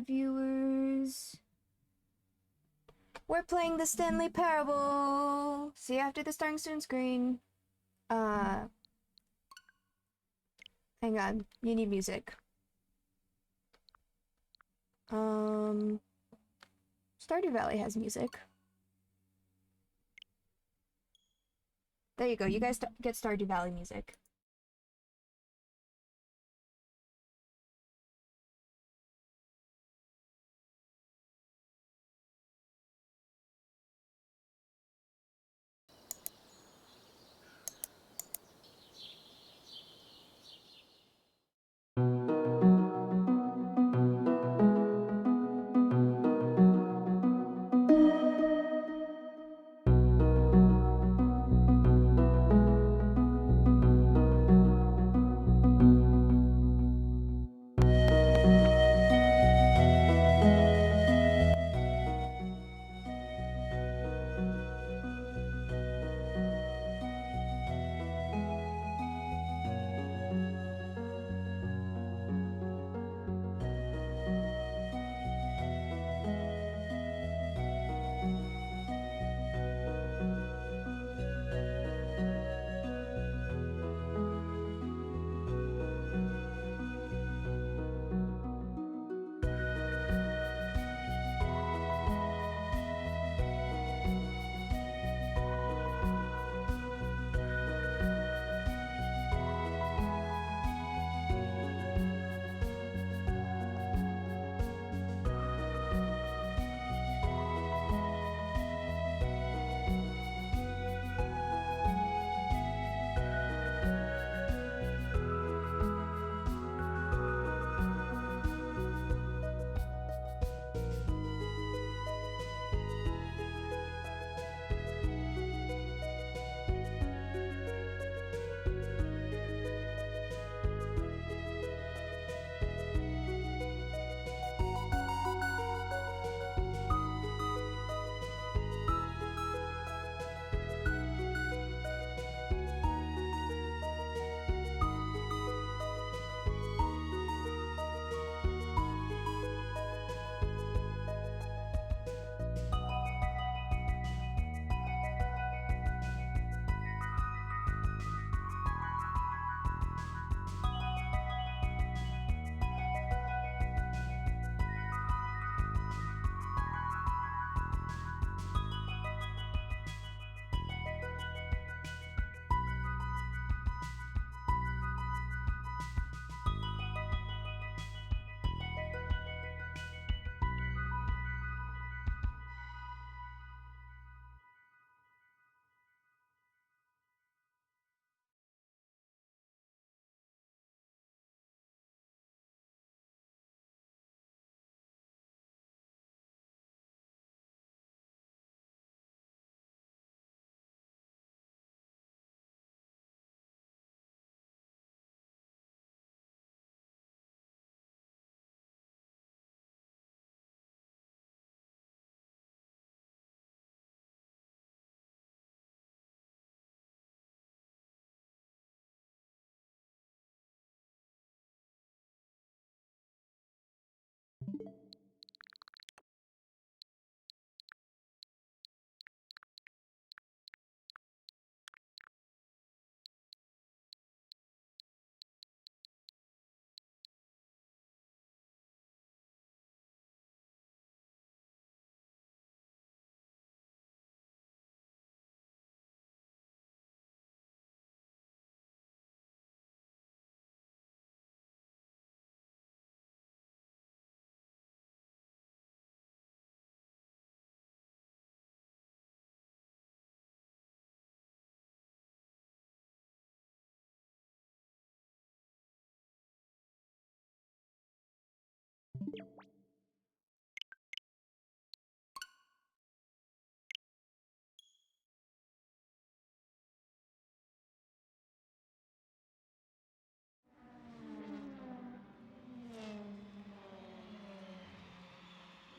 viewers. We're playing the Stanley Parable. See you after the starting student screen. Hang on. You need music. Stardew Valley has music. There you go. You guys get Stardew Valley music.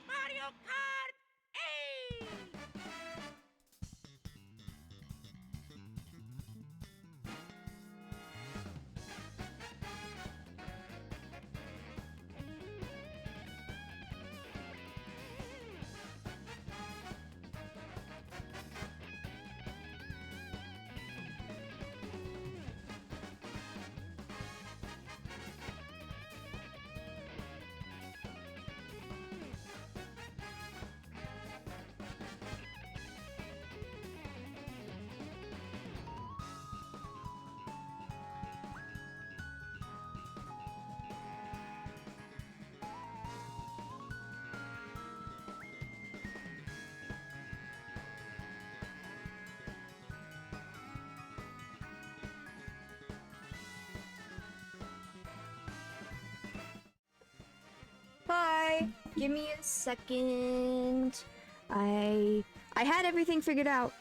Mario Kart 8! Okay, give me a second. I had everything figured out,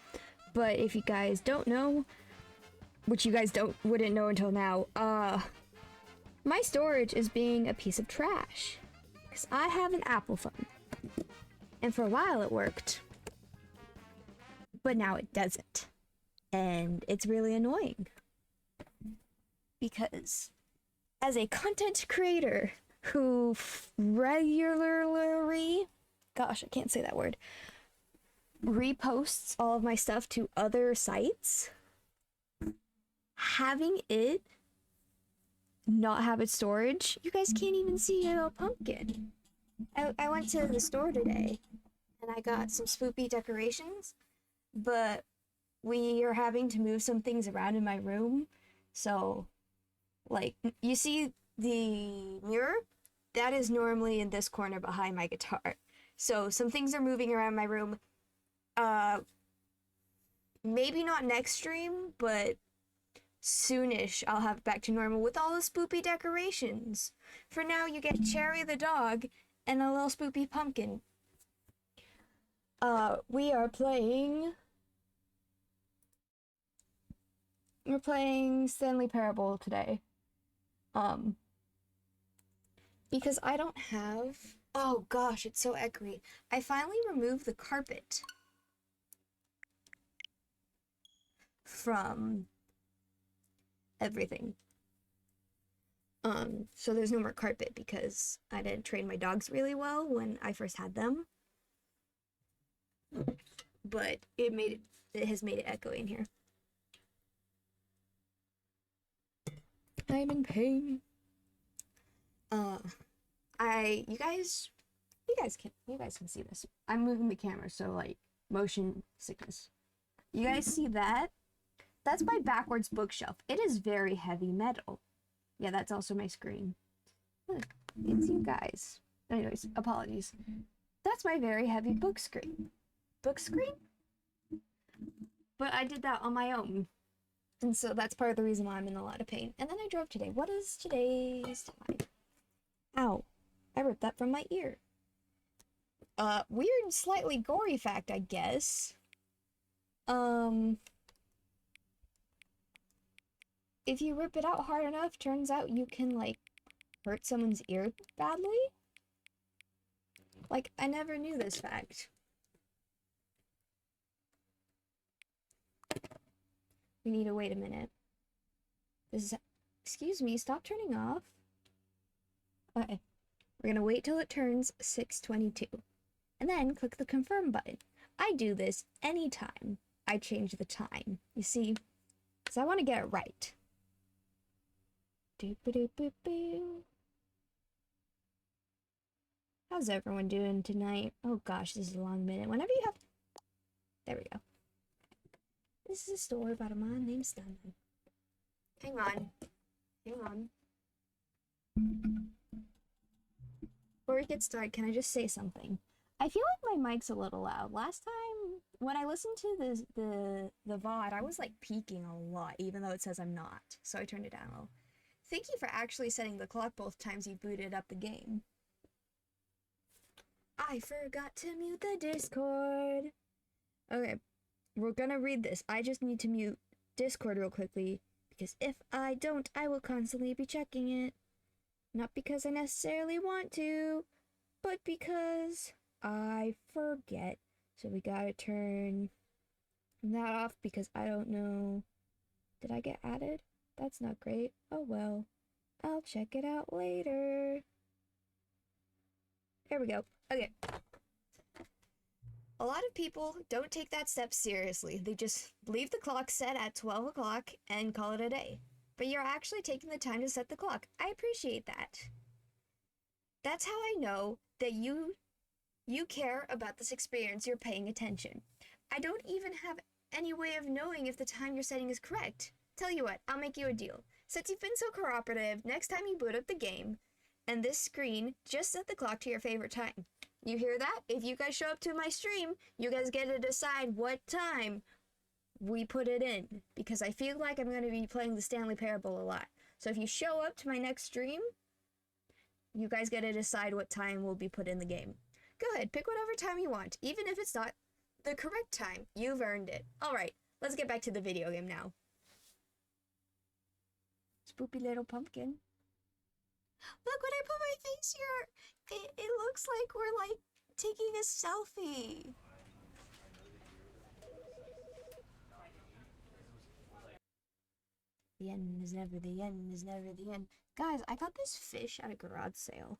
but if you guys don't know, which you guys wouldn't know until now, my storage is being a piece of trash. Because I have an Apple phone. And for a while it worked. But now it doesn't. And it's really annoying. Because as a content creator who regularly, gosh, I can't say that word, reposts all of my stuff to other sites, having it not have its storage, you guys can't even see a pumpkin. I went to the store today and I got some spoopy decorations, but we are having to move some things around in my room. So, like, you see the mirror? That is normally in this corner behind my guitar. So some things are moving around my room. Maybe not next stream, but soonish I'll have it back to normal with all the spoopy decorations. For now, you get Cherry the dog and a little spoopy pumpkin. We're playing Stanley Parable today. Because I don't have... Oh gosh, it's so echoey. I finally removed the carpet from everything. So there's no more carpet because I didn't train my dogs really well when I first had them. But it has made it echoey in here. I'm in pain. You guys can see this. I'm moving the camera, so like motion sickness. You guys see that? That's my backwards bookshelf. It is very heavy metal. Yeah, that's also my screen. Look, it's you guys. Anyways, apologies. That's my very heavy book screen. Book screen? But I did that on my own. And so that's part of the reason why I'm in a lot of pain. And then I drove today. What is today's time? Ow. I ripped that from my ear. Weird, slightly gory fact, I guess. If you rip it out hard enough, turns out you can, like, hurt someone's ear badly? Like, I never knew this fact. We need to wait a minute. This is... Excuse me, stop turning off. Okay. We're gonna wait till it turns 6:22. And then click the confirm button. I do this anytime I change the time. You see? Because I want to get it right. Doop-a-doop-a-boo. How's everyone doing tonight? Oh gosh, this is a long minute. Whenever you have... There we go. This is a story about a man named Stanley. Hang on. Hang on. Before we get started, can I just say something? I feel like my mic's a little loud. Last time, when I listened to the VOD, I was like peaking a lot, even though it says I'm not. So I turned it down a little. Thank you for actually setting the clock both times you booted up the game. I forgot to mute the Discord. Okay, we're gonna read this. I just need to mute Discord real quickly, because if I don't, I will constantly be checking it. Not because I necessarily want to, but because I forget. So we gotta turn that off because I don't know. Did I get added? That's not great. Oh well. I'll check it out later. There we go. Okay. A lot of people don't take that step seriously. They just leave the clock set at 12 o'clock and call it a day. But you're actually taking the time to set the clock. I appreciate that. That's how I know that you care about this experience. You're paying attention. I don't even have any way of knowing if the time you're setting is correct. Tell you what, I'll make you a deal. Since you've been so cooperative, next time you boot up the game, and this screen, just set the clock to your favorite time. You hear that? If you guys show up to my stream, you guys get to decide what time we put it in, because I feel like I'm going to be playing the Stanley Parable a lot. So if you show up to my next stream, You guys get to decide what time will be put in the game. Go ahead, pick whatever time you want, even if it's not the correct time. You've earned it. Alright, let's get back to the video game now. Spoopy little pumpkin. Look, when I put my face here, it looks like we're, like, taking a selfie. The end is never the end is never the end. Guys, I got this fish at a garage sale.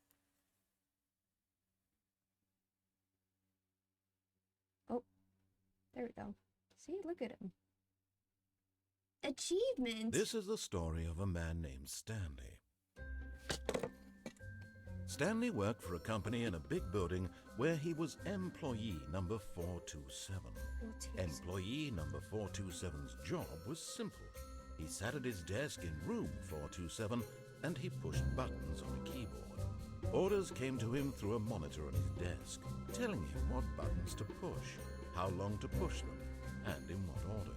Oh, there we go. See, look at him. Achievement! This is the story of a man named Stanley. Stanley worked for a company in a big building where he was employee number 427. Employee number 427's job was simple. He sat at his desk in room 427 and he pushed buttons on a keyboard. Orders came to him through a monitor on his desk, telling him what buttons to push, how long to push them, and in what order.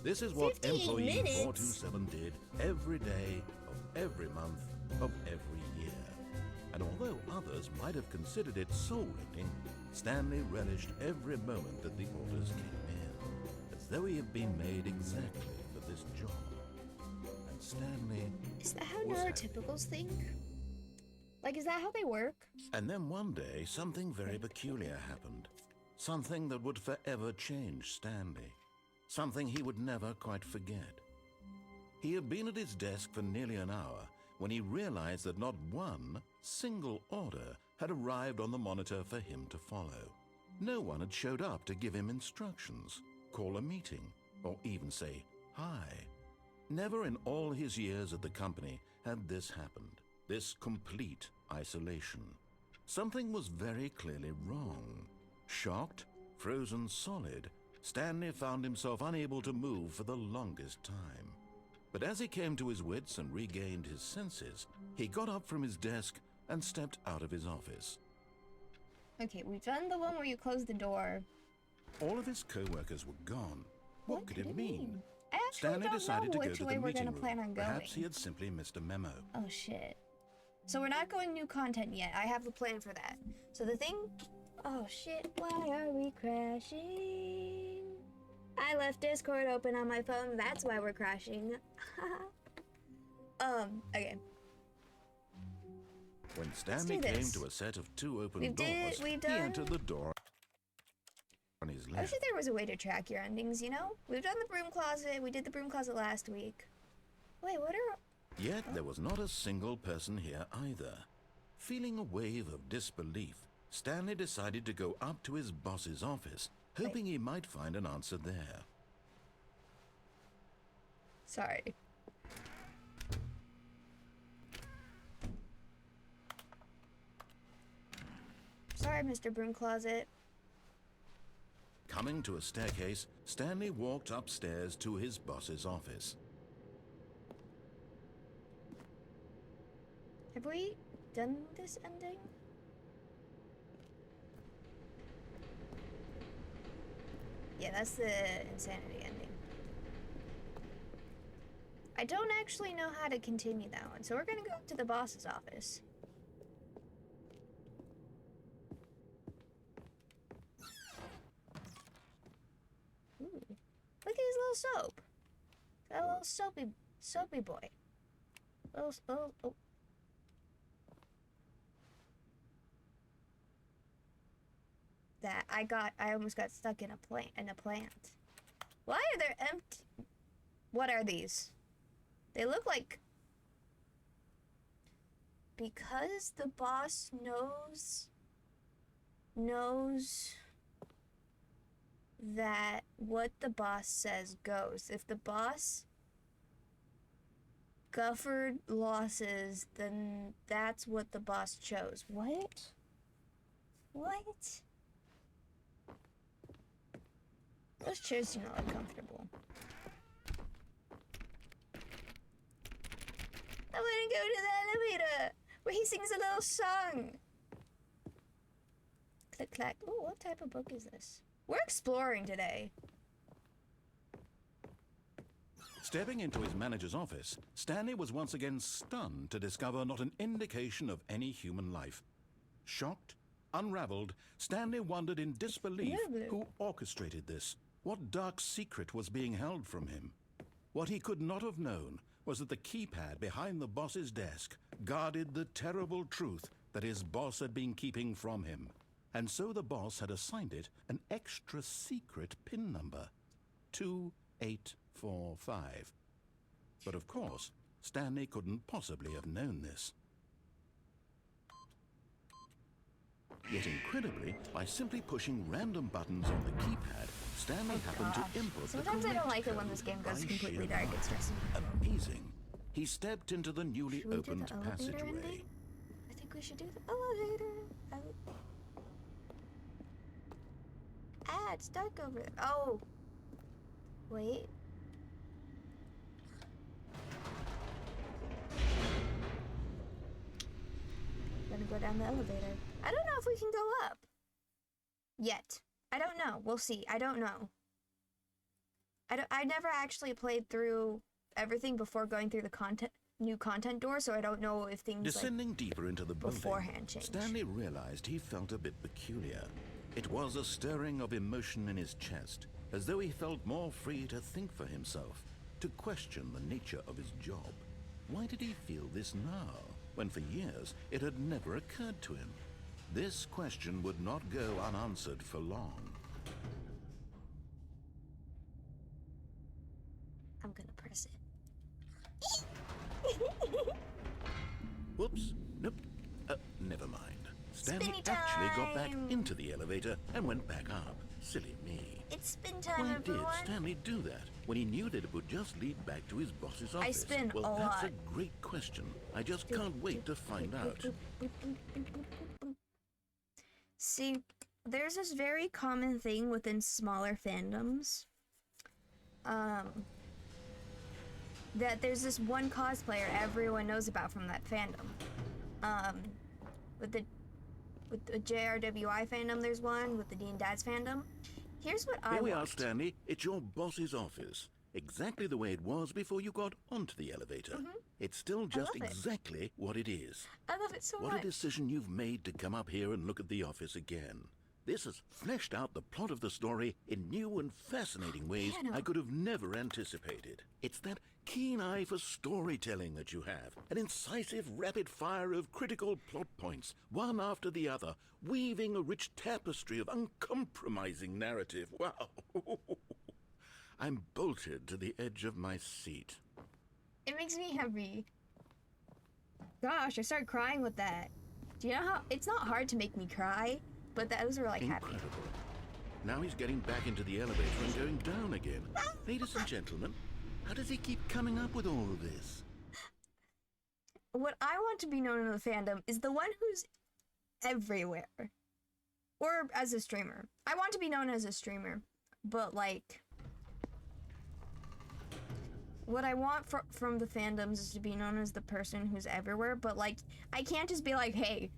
This is what employee 427 did every day of every month of every year. And although others might have considered it soul-rending, Stanley relished every moment that the orders came in, as though he had been made exactly for this job. And Stanley... Is that how neurotypicals think? Like, is that how they work? And then one day, something very peculiar happened. Something that would forever change Stanley. Something he would never quite forget. He had been at his desk for nearly an hour when he realized that not one single order had arrived on the monitor for him to follow. No one had showed up to give him instructions, call a meeting, or even say hi. Never in all his years at the company had this happened, this complete isolation. Something was very clearly wrong. Shocked, frozen solid, Stanley found himself unable to move for the longest time. But as he came to his wits and regained his senses, he got up from his desk and stepped out of his office. Okay, we've done the one where you close the door. All of his co-workers were gone. What could it mean? I actually Stanley don't decided know to go which to way the we're meeting gonna room. plan on going. Perhaps he had simply missed a memo. Oh shit. So we're not going new content yet. I have the plan for that. So the thing... Oh shit, why are we crashing? I left Discord open on my phone, that's why we're crashing. Okay. When Stanley came to a set of two open doors, he entered the door on his I left. wish there was a way to track your endings, you know? We've done the broom closet, we did the broom closet last week. Wait, what are... Yet there was not a single person here either. Feeling a wave of disbelief, Stanley decided to go up to his boss's office, hoping he might find an answer there. Sorry. Sorry, Mr. Broom Closet. Coming to a staircase, Stanley walked upstairs to his boss's office. Have we done this ending? Yeah, that's the insanity ending. I don't actually know how to continue that one, so we're gonna go to the boss's office. Ooh. Look at his little soap. Got a little soapy boy. Oh. That I almost got stuck in a plant. Why are there empty? What are these? They look like... Because the boss knows that what the boss says goes. If the boss suffered losses, then that's what the boss chose. What? Those chairs do not look comfortable. I want to go to the elevator where he sings a little song. Click, clack. Ooh, what type of book is this? We're exploring today. Stepping into his manager's office, Stanley was once again stunned to discover not an indication of any human life. Shocked, unraveled, Stanley wondered in disbelief who orchestrated this. What dark secret was being held from him? What he could not have known was that the keypad behind the boss's desk guarded the terrible truth that his boss had been keeping from him. And so the boss had assigned it an extra secret PIN number, 2845. But of course, Stanley couldn't possibly have known this. Yet incredibly, by simply pushing random buttons on the keypad, Stanley happened to input Sometimes the I don't correct like it when code this game goes by completely sheer dark. It luck. stresses me out. Amazing. He stepped into the newly Should we do opened the elevator passageway. ending? I think we should do the elevator. It's dark over there. Oh. Wait. Gonna go down the elevator. I don't know if we can go up. Yet. I don't know. We'll see. I don't know. I never actually played through everything before going through the new content door, so I don't know if things Descending deeper into the building, beforehand change. Stanley realized he felt a bit peculiar. It was a stirring of emotion in his chest, as though he felt more free to think for himself, to question the nature of his job. Why did he feel this now, when for years it had never occurred to him? This question would not go unanswered for long. I'm gonna press it. Whoops. Nope. Never mind. Stanley Spinny actually got back time. into the elevator and went back up. Silly me. It's spin time, Why everyone. did Stanley do that when he knew that it would just lead back to his boss's office? spin well, a that's lot. a great question. I just can't wait to find out. See, there's this very common thing within smaller fandoms. That there's this one cosplayer everyone knows about from that fandom. With the JRWI fandom, there's one. With the Dean Dad's fandom. Here's what I Here we are, want. Stanley. It's your boss's office. Exactly the way it was before you got onto the elevator. It's still just love it. exactly what it is. I love it so What a much. decision you've made to come up here and look at the office again. This has fleshed out the plot of the story in new and fascinating ways Piano. I could have never anticipated. It's that keen eye for storytelling that you have, an incisive rapid fire of critical plot points, one after the other, weaving a rich tapestry of uncompromising narrative. Wow. I'm bolted to the edge of my seat. It makes me happy. Gosh, I started crying with that. Do you know how it's not hard to make me cry, but those were like happy. Incredible. Now he's getting back into the elevator and going down again. Ladies and gentlemen, how does he keep coming up with all of this? What I want to be known in the fandom is the one who's everywhere. Or as a streamer. I want to be known as a streamer, but like what I want from the fandoms is to be known as the person who's everywhere, but like I can't just be like, hey,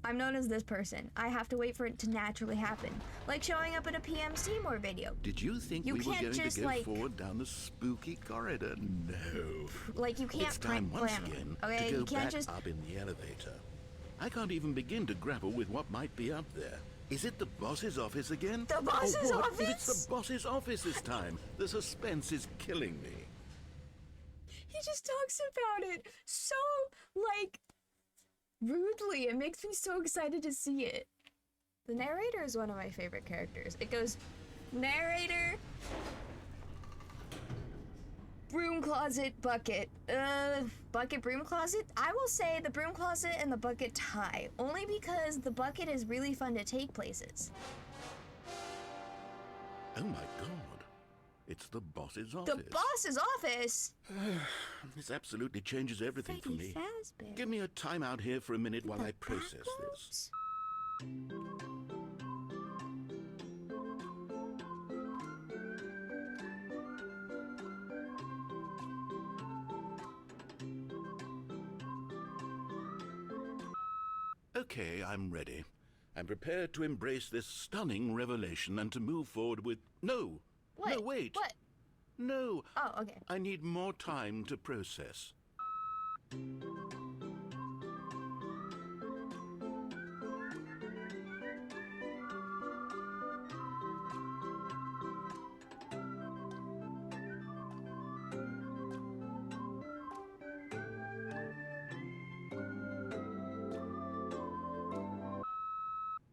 I'm known as this person. I have to wait for it to naturally happen. Like showing up in a PM Seymour video. Did you think You we were can't going just, to go like- forward down the spooky corridor? No. Like you can't It's time once plan them. again Okay, to you go can't back just up in the elevator. I can't even begin to grapple with what might be up there. Is it the boss's office again? The boss's Oh, what if it's office? the boss's office this time? The suspense is killing me. He just talks about it so, like, rudely. It makes me so excited to see it. The narrator is one of my favorite characters. It goes, narrator, broom closet, bucket. Bucket, broom closet? I will say the broom closet and the bucket tie. Only because the bucket is really fun to take places. Oh my god. It's the boss's office. The boss's office? This absolutely changes everything for Freddy me. Fazbear. Give me a timeout here for a minute while The I process this. backrooms? Okay, I'm ready. I'm prepared to embrace this stunning revelation and to move forward with... No! What? No, wait! What? No, Oh, okay. I need more time to process.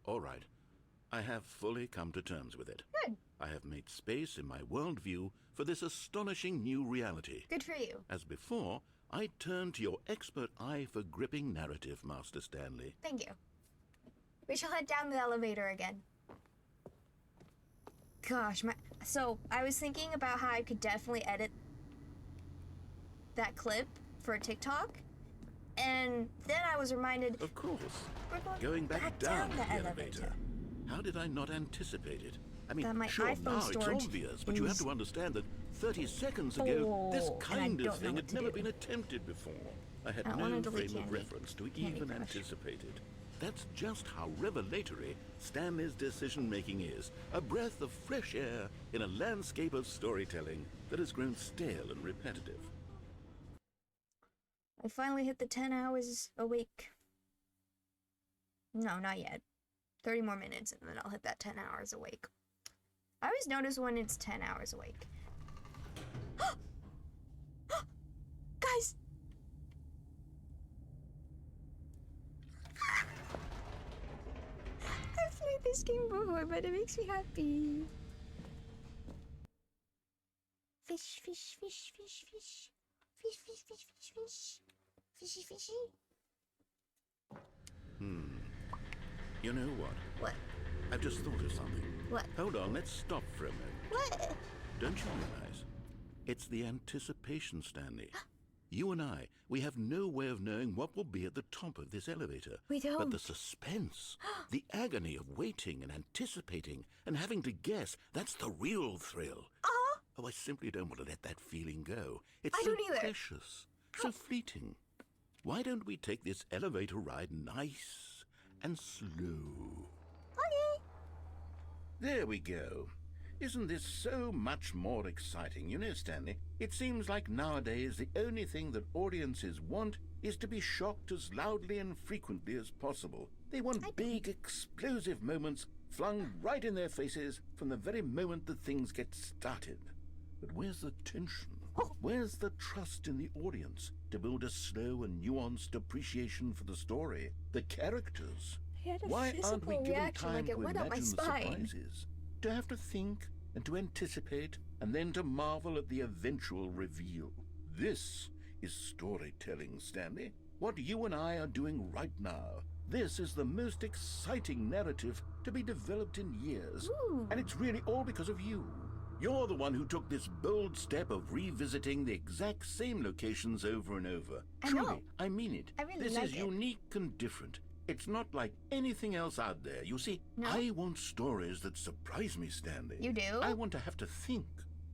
All right. I have fully come to terms with it. Good. I have made space in my worldview for this astonishing new reality. Good for you. As before, I turn to your expert eye for gripping narrative, Master Stanley. Thank you. We shall head down the elevator again. Gosh, so I was thinking about how I could definitely edit that clip for TikTok, and then I was reminded Of course. we're Going back down the the elevator. elevator. How did I not anticipate it? I mean, That my sure, iPhone now it's storage obvious, but you have is to understand that 30 seconds ago, this full, and I kind of don't know thing what had to never do. been attempted before. I had I don't no wanna delete frame of Candy. reference to Candy even Crush. anticipate it. That's just how revelatory Stanley's decision-making is. A breath of fresh air in a landscape of storytelling that has grown stale and repetitive. I finally hit the 10 hours awake. No, not yet. 30 more minutes and then I'll hit that 10 hours awake. I always notice when it's 10 hours awake. Guys! I've played this game before, but it makes me happy. Fish, fish, fish, fish, fish. Fish, fish, fish, fish, fish. Fishy, fishy. You know what? What? I've just thought of something. What? Hold on, let's stop for a moment. What? Don't you realize? It's the anticipation, Stanley. You and I, we have no way of knowing what will be at the top of this elevator. We don't. But the suspense, the agony of waiting and anticipating and having to guess, that's the real thrill. Oh, I simply don't want to let that feeling go. It's I so don't either. precious, so fleeting. Why don't we take this elevator ride nice and slow? Okay. There we go. Isn't this so much more exciting? You know, Stanley, it seems like nowadays the only thing that audiences want is to be shocked as loudly and frequently as possible. They want big, explosive moments flung right in their faces from the very moment that things get started. But where's the tension? Where's the trust in the audience to build a slow and nuanced appreciation for the story, the characters? I had a Why aren't we physical given reaction, time like it to went up my imagine the spine. surprises? To have to think and to anticipate and then to marvel at the eventual reveal. This is storytelling, Stanley. What you and I are doing right now. This is the most exciting narrative to be developed in years. Ooh. And it's really all because of you. You're the one who took this bold step of revisiting the exact same locations over and over. I know. Truly, I mean it. I really This like is it. unique and different. It's not like anything else out there. You see, No? I want stories that surprise me, Stanley. You do? I want to have to think.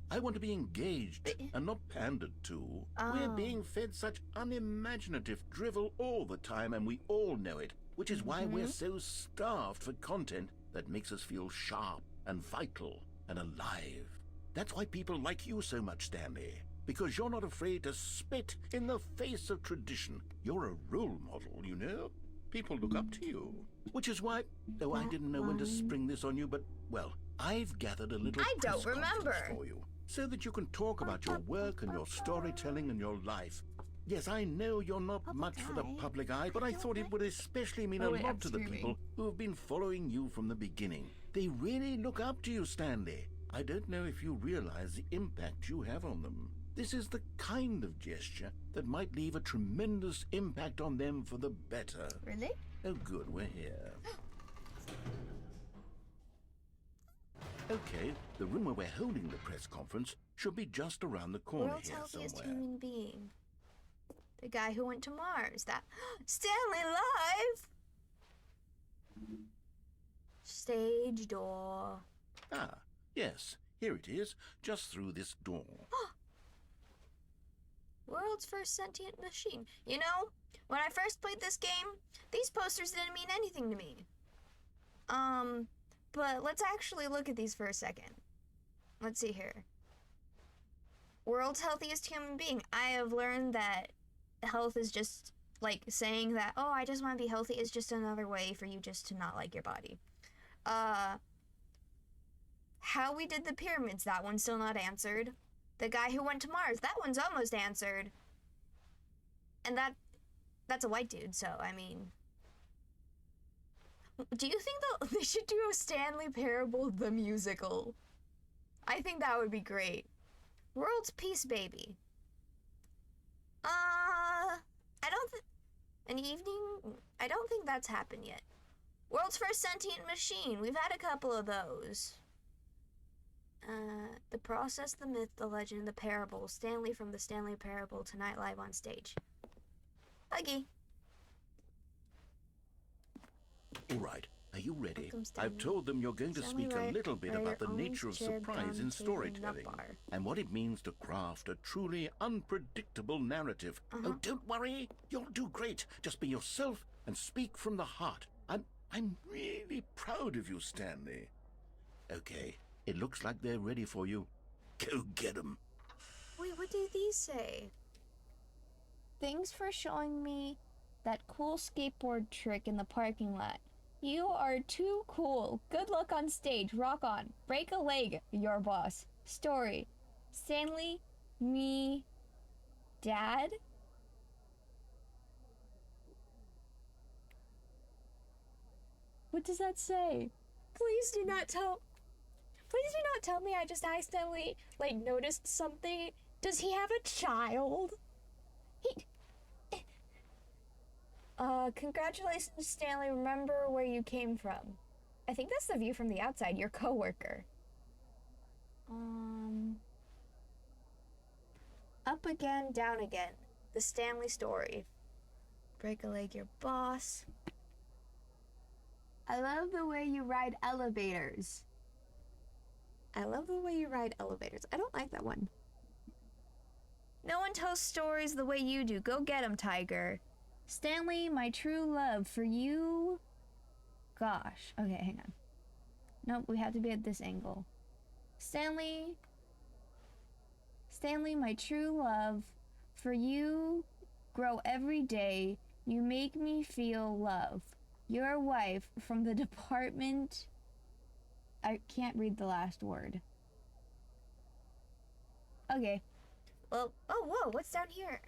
I want to be engaged and not pandered to. We're Oh. being fed such unimaginative drivel all the time, and we all know it, which is why we're so starved for content that makes us feel sharp and vital and alive. That's why people like you so much, Stanley. Because you're not afraid to spit in the face of tradition. You're a role model, you know? People look up to you. Which is why, though I didn't know when to spring this on you, but, well, I've gathered a little I press don't remember. conference for you, so that you can talk about your work and your storytelling and your life. Yes, I know you're not much for the public eye, but I thought it would especially mean a lot to the people who have been following you from the beginning. They really look up to you, Stanley. I don't know if you realize the impact you have on them. This is the kind of gesture that might leave a tremendous impact on them for the better. Really? Oh, good, we're here. Okay, the room where we're holding the press conference should be just around the corner World's here healthiest somewhere. human being. The guy who went to Mars. That Stanley live. Stage door. Ah, yes, here it is, just through this door. World's first sentient machine. You know, when I first played this game, these posters didn't mean anything to me. But let's actually look at these for a second. Let's see here. World's healthiest human being. I have learned that health is just like saying that, oh, I just want to be healthy is just another way for you just to not like your body. How we did the pyramids, that one's still not answered. The guy who went to Mars, that one's almost answered. And that's a white dude, so I mean, do you think they should do a Stanley Parable the musical? I think that would be great. World's peace baby. I don't think that's happened yet. World's first sentient machine. We've had a couple of those. The process, the myth, the legend, the parable. Stanley from the Stanley Parable tonight live on stage. Huggy. All right, are you ready? Welcome, Stanley. I've told them you're going to Stanley speak a little bit about the nature of surprise in storytelling and what it means to craft a truly unpredictable narrative. Oh, don't worry. You'll do great. Just be yourself and speak from the heart. I'm really proud of you, Stanley. Okay, it looks like they're ready for you. Go get them. Wait, what do these say? Thanks for showing me that cool skateboard trick in the parking lot. You are too cool. Good luck on stage. Rock on. Break a leg, your boss. Story. Stanley, me, Dad? What does that say? Please do not tell me I just accidentally, noticed something. Does he have a child? Congratulations, Stanley. Remember where you came from. I think that's the view from the outside, your coworker. Up again, down again. The Stanley story. Break a leg, your boss. I love the way you ride elevators. I love the way you ride elevators. I don't like that one. No one tells stories the way you do. Go get 'em, Tiger. Stanley, my true love for you. Gosh. Okay, hang on. Nope, we have to be at this angle. Stanley, my true love for you grow every day. You make me feel love. Your wife from the department. I can't read the last word. Okay. Well, oh, whoa, what's down here?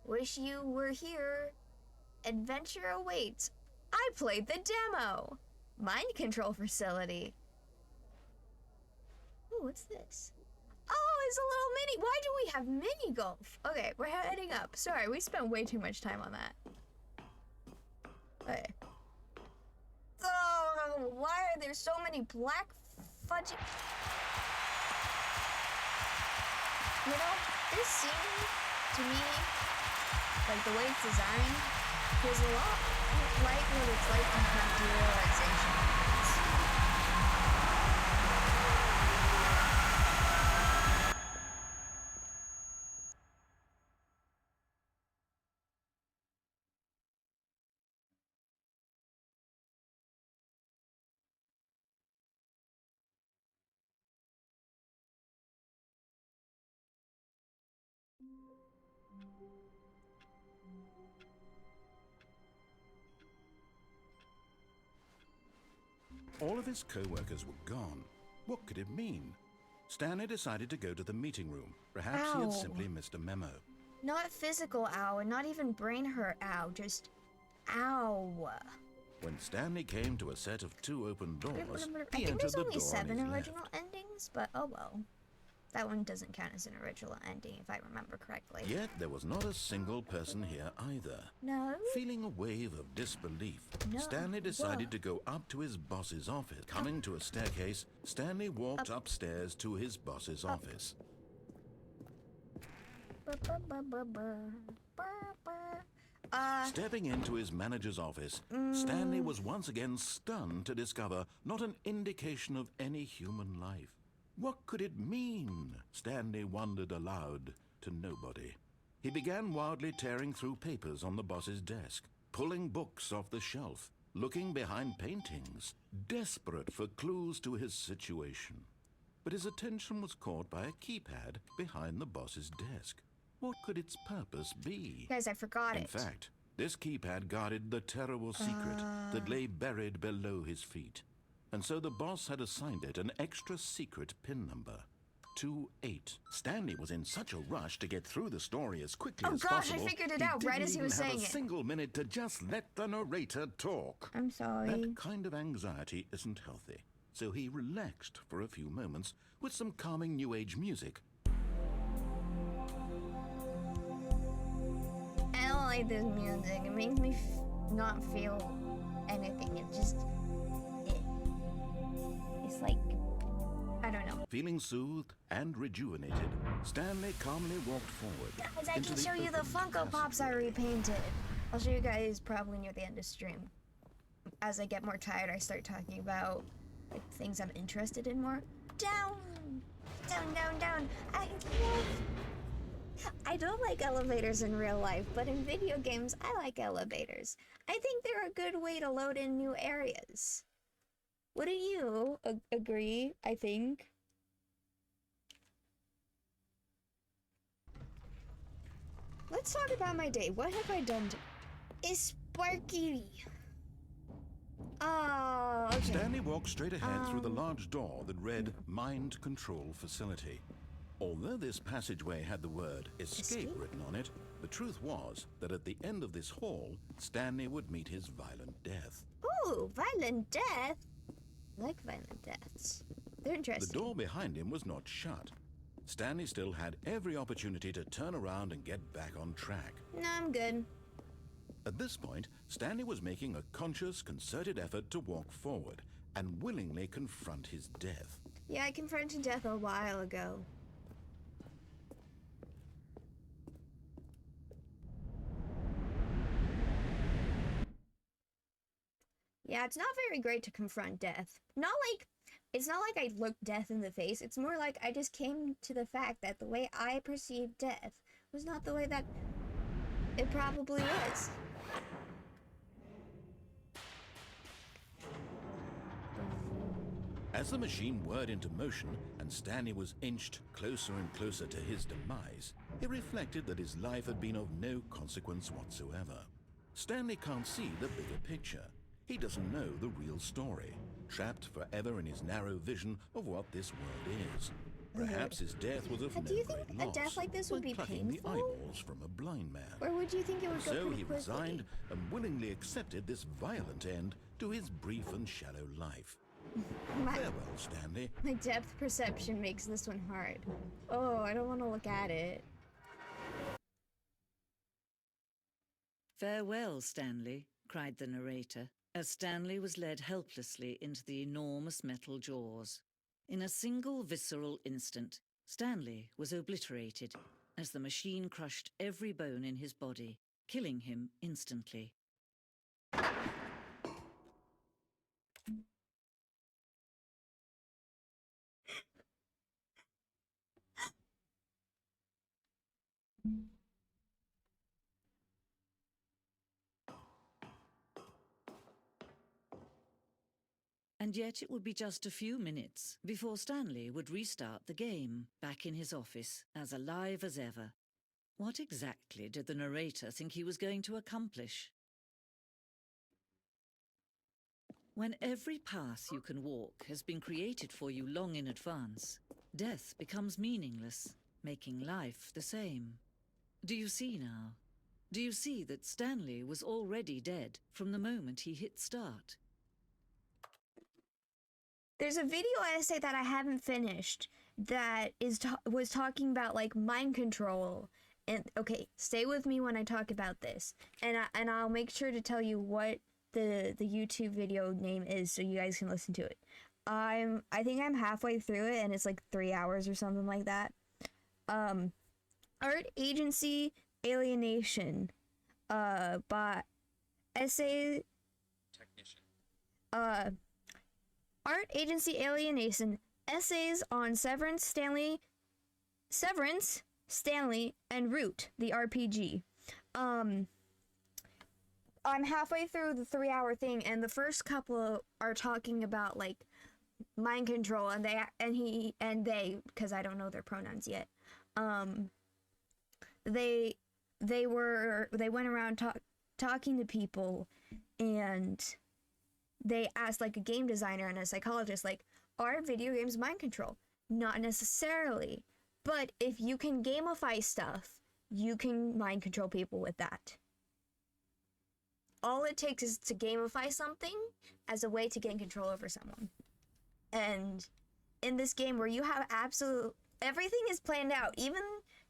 Wish you were here. Adventure awaits. I played the demo. Mind control facility. Ooh, what's this? Oh, it's a little mini. Why do we have mini golf? Okay, we're heading up. Sorry, we spent way too much time on that. Okay. Oh, why are there so many black fudgy... You know, this scene, to me, like the way it's designed, feels a lot like what it's like to have derealization moments. All of his co-workers were gone. What could it mean? Stanley decided to go to the meeting room. Perhaps he Ow. had simply missed a memo. Not physical ow, and not even brain hurt ow, just ow. When Stanley came to a set of 2 open doors, I he think entered there's the only door 7 on his original left. endings, but oh well. That one doesn't count as an original ending, if I remember correctly. Yet there was not a single person here either. No? Feeling a wave of disbelief, No. Stanley decided Whoa. to go up to his boss's office. Coming to a staircase, Stanley walked upstairs to his boss's office. Stepping into his manager's office, Stanley was once again stunned to discover not an indication of any human life. What could it mean? Stanley wondered aloud to nobody. He began wildly tearing through papers on the boss's desk, pulling books off the shelf, looking behind paintings, desperate for clues to his situation. but his attention was caught by a keypad behind the boss's desk. What could its purpose be? Guys, I forgot it. In fact, this keypad guarded the terrible secret that lay buried below his feet. And so the boss had assigned it an extra secret PIN number. 28. Stanley was in such a rush to get through the story as quickly as possible. Oh gosh, I figured it out right as he was saying He didn't even have a it. single minute to just let the narrator talk. I'm sorry. That kind of anxiety isn't healthy, so he relaxed for a few moments with some calming New Age music. I don't like this music. It makes me not feel anything. It's like, I don't know. Feeling soothed and rejuvenated, Stanley calmly walked forward. Guys, I into can show you the open Funko Pops I passageway. repainted. I'll show you guys probably near the end of stream. As I get more tired, I start talking about like things I'm interested in more. Down, down, down, down. I don't like elevators in real life, but in video games, I like elevators. I think they're a good way to load in new areas. Wouldn't you agree, I think? Let's talk about my day. What have I done? Is Sparky? Oh, okay. Stanley walked straight ahead through the large door that read Mind Control Facility. Although this passageway had the word escape written on it, the truth was that at the end of this hall, Stanley would meet his violent death. Ooh, violent death. I like violent deaths. They're The interesting. door behind him was not shut. Stanley still had every opportunity to turn around and get back on track. No, I'm good. At this point, Stanley was making a conscious, concerted effort to walk forward and willingly confront his death. Yeah, I confronted death a while ago. Yeah, it's not very great to confront death. It's not like I looked death in the face. It's more like I just came to the fact that the way I perceived death was not the way that it probably was. As the machine whirred into motion and Stanley was inched closer and closer to his demise, he reflected that his life had been of no consequence whatsoever. Stanley can't see the bigger picture. He doesn't know the real story, trapped forever in his narrow vision of what this world is. Perhaps his death was of no Do you great think a loss, death like this would be plucking the painful? eyeballs from a blind man. Or would you think it would go So pretty he quickly? resigned and willingly accepted this violent end to his brief and shallow life. Farewell, Stanley. My depth perception makes this one hard. Oh, I don't want to look at it. "Farewell, Stanley," cried the narrator, as Stanley was led helplessly into the enormous metal jaws. In a single visceral instant, Stanley was obliterated as the machine crushed every bone in his body, killing him instantly. And yet it would be just a few minutes before Stanley would restart the game, back in his office, as alive as ever. What exactly did the narrator think he was going to accomplish? When every path you can walk has been created for you long in advance, death becomes meaningless, making life the same. Do you see now? Do you see that Stanley was already dead from the moment he hit start? There's a video essay that I haven't finished that was talking about like mind control. And okay, stay with me when I talk about this, and I'll make sure to tell you what the YouTube video name is so you guys can listen to it. I think I'm halfway through it and it's like 3 hours or something like that. Art Agency Alienation, by essay Technician. Art Agency Alienation, essays on Severance, Stanley, and Root, the RPG. I'm halfway through the 3 hour thing, and the first couple are talking about like mind control, and they, because I don't know their pronouns yet. They went around talking to people, and they asked like a game designer and a psychologist, like, are video games mind control? Not necessarily, but if you can gamify stuff, you can mind control people with that. All it takes is to gamify something as a way to gain control over someone. And in this game where you have everything is planned out, even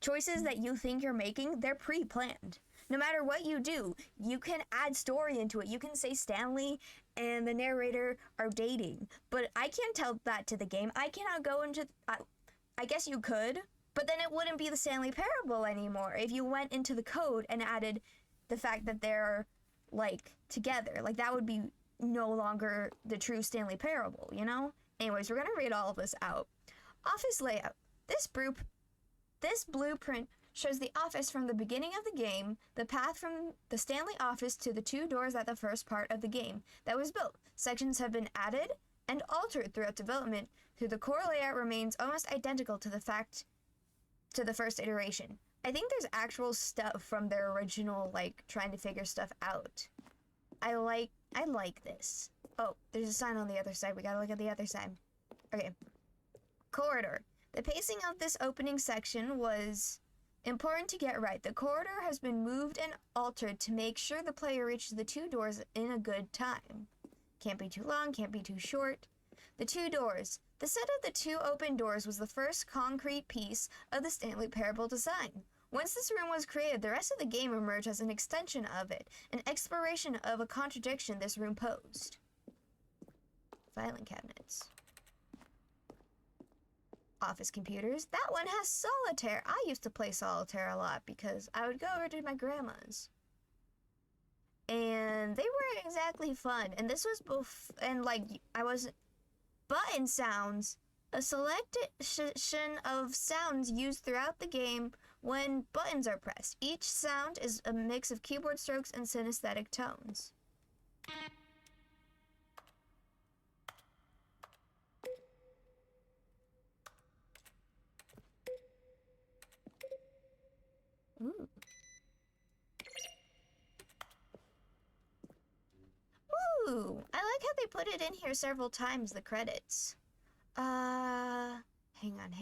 choices that you think you're making, they're pre-planned. No matter what you do, you can add story into it. You can say Stanley and the narrator are dating, but I can't tell that to the game. I cannot go into... I guess you could, but then it wouldn't be the Stanley Parable anymore if you went into the code and added the fact that they're, like, together. Like, that would be no longer the true Stanley Parable, you know? Anyways, we're gonna read all of this out. Office layout. This blueprint shows the office from the beginning of the game, the path from the Stanley office to the 2 doors at the first part of the game that was built. Sections have been added and altered throughout development, though the core layout remains almost identical to the first iteration. I think there's actual stuff from their original, like, trying to figure stuff out. I like this. Oh, there's a sign on the other side. We gotta look at the other side. Okay. Corridor. The pacing of this opening section was important to get right. The corridor has been moved and altered to make sure the player reaches the 2 doors in a good time. Can't be too long, can't be too short. The 2 doors. The set of the 2 open doors was the first concrete piece of the Stanley Parable design. Once this room was created, the rest of the game emerged as an extension of it, an exploration of a contradiction this room posed. Filing cabinets. Office computers. That one has solitaire. I used to play solitaire a lot because I would go over to my grandma's. And they weren't exactly fun. And this was button sounds. A selection of sounds used throughout the game when buttons are pressed. Each sound is a mix of keyboard strokes and synesthetic tones. Ooh. Ooh, I like how they put it in here several times, the credits. Hang on.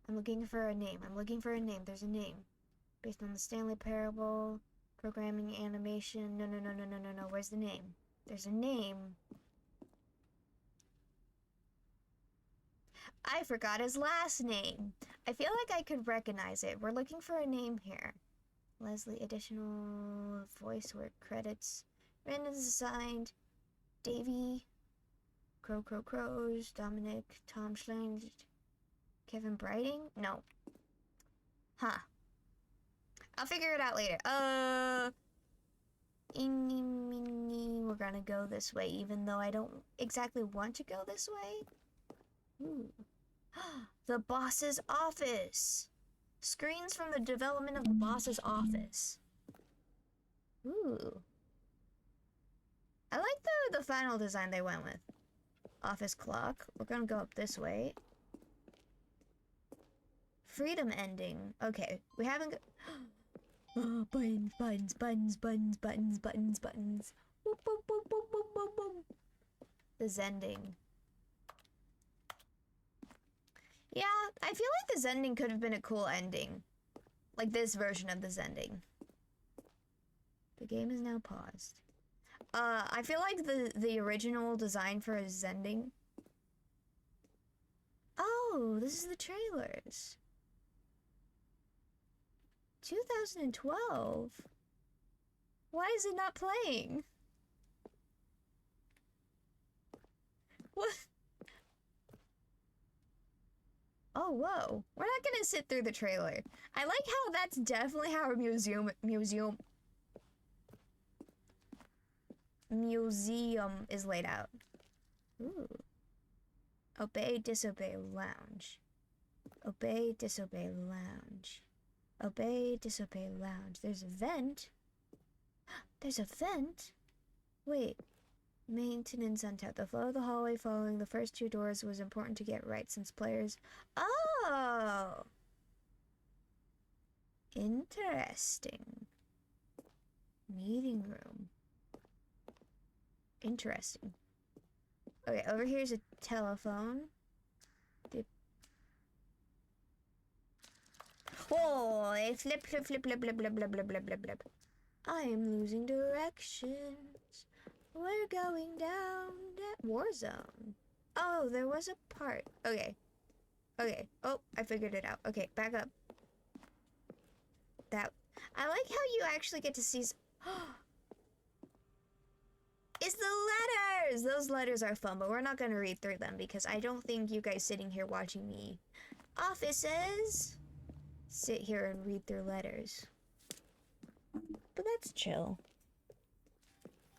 I'm looking for a name. There's a name. Based on the Stanley Parable, programming, animation. No. Where's the name? There's a name. I forgot his last name. I feel like I could recognize it. We're looking for a name here. Leslie, additional voice work credits. Random assigned. Davey. Crows. Dominic. Tom Schlang. Kevin Brighting? No. Huh. I'll figure it out later. We're gonna go this way, even though I don't exactly want to go this way. Ooh. The boss's office. Screens from the development of the boss's office. Ooh. I like the final design they went with. Office clock. We're gonna go up this way. Freedom ending. Okay, we haven't oh, buttons. Boop, boop, boop, boop, boop, boop, boop. The Zending. Yeah, I feel like the Zending could have been a cool ending. Like this version of the Zending. The game is now paused. I feel like the original design for a Zending. Oh, this is the trailers. 2012? Why is it not playing? What? Oh, whoa. We're not gonna sit through the trailer. I like how that's definitely how a museum is laid out. Ooh. Obey, disobey, lounge. Obey, disobey, lounge. Obey, disobey, lounge. There's a vent. There's a vent? Wait. Maintenance untapped. The flow of the hallway following the first two doors was important to get right since players... Oh! Interesting. Meeting room. Interesting. Okay, over here's a telephone. Oh, flip, flip, flip, flip, flip, flip, flip, flip, flip, flip, flip. I am losing directions. We're going down that war zone. Oh, there was a part. Okay. Okay. Oh, I figured it out. Okay, back up. That. I like how you actually get to see. It's the letters! Those letters are fun, but we're not going to read through them because I don't think you guys sitting here watching me offices sit here and read through letters. But that's chill.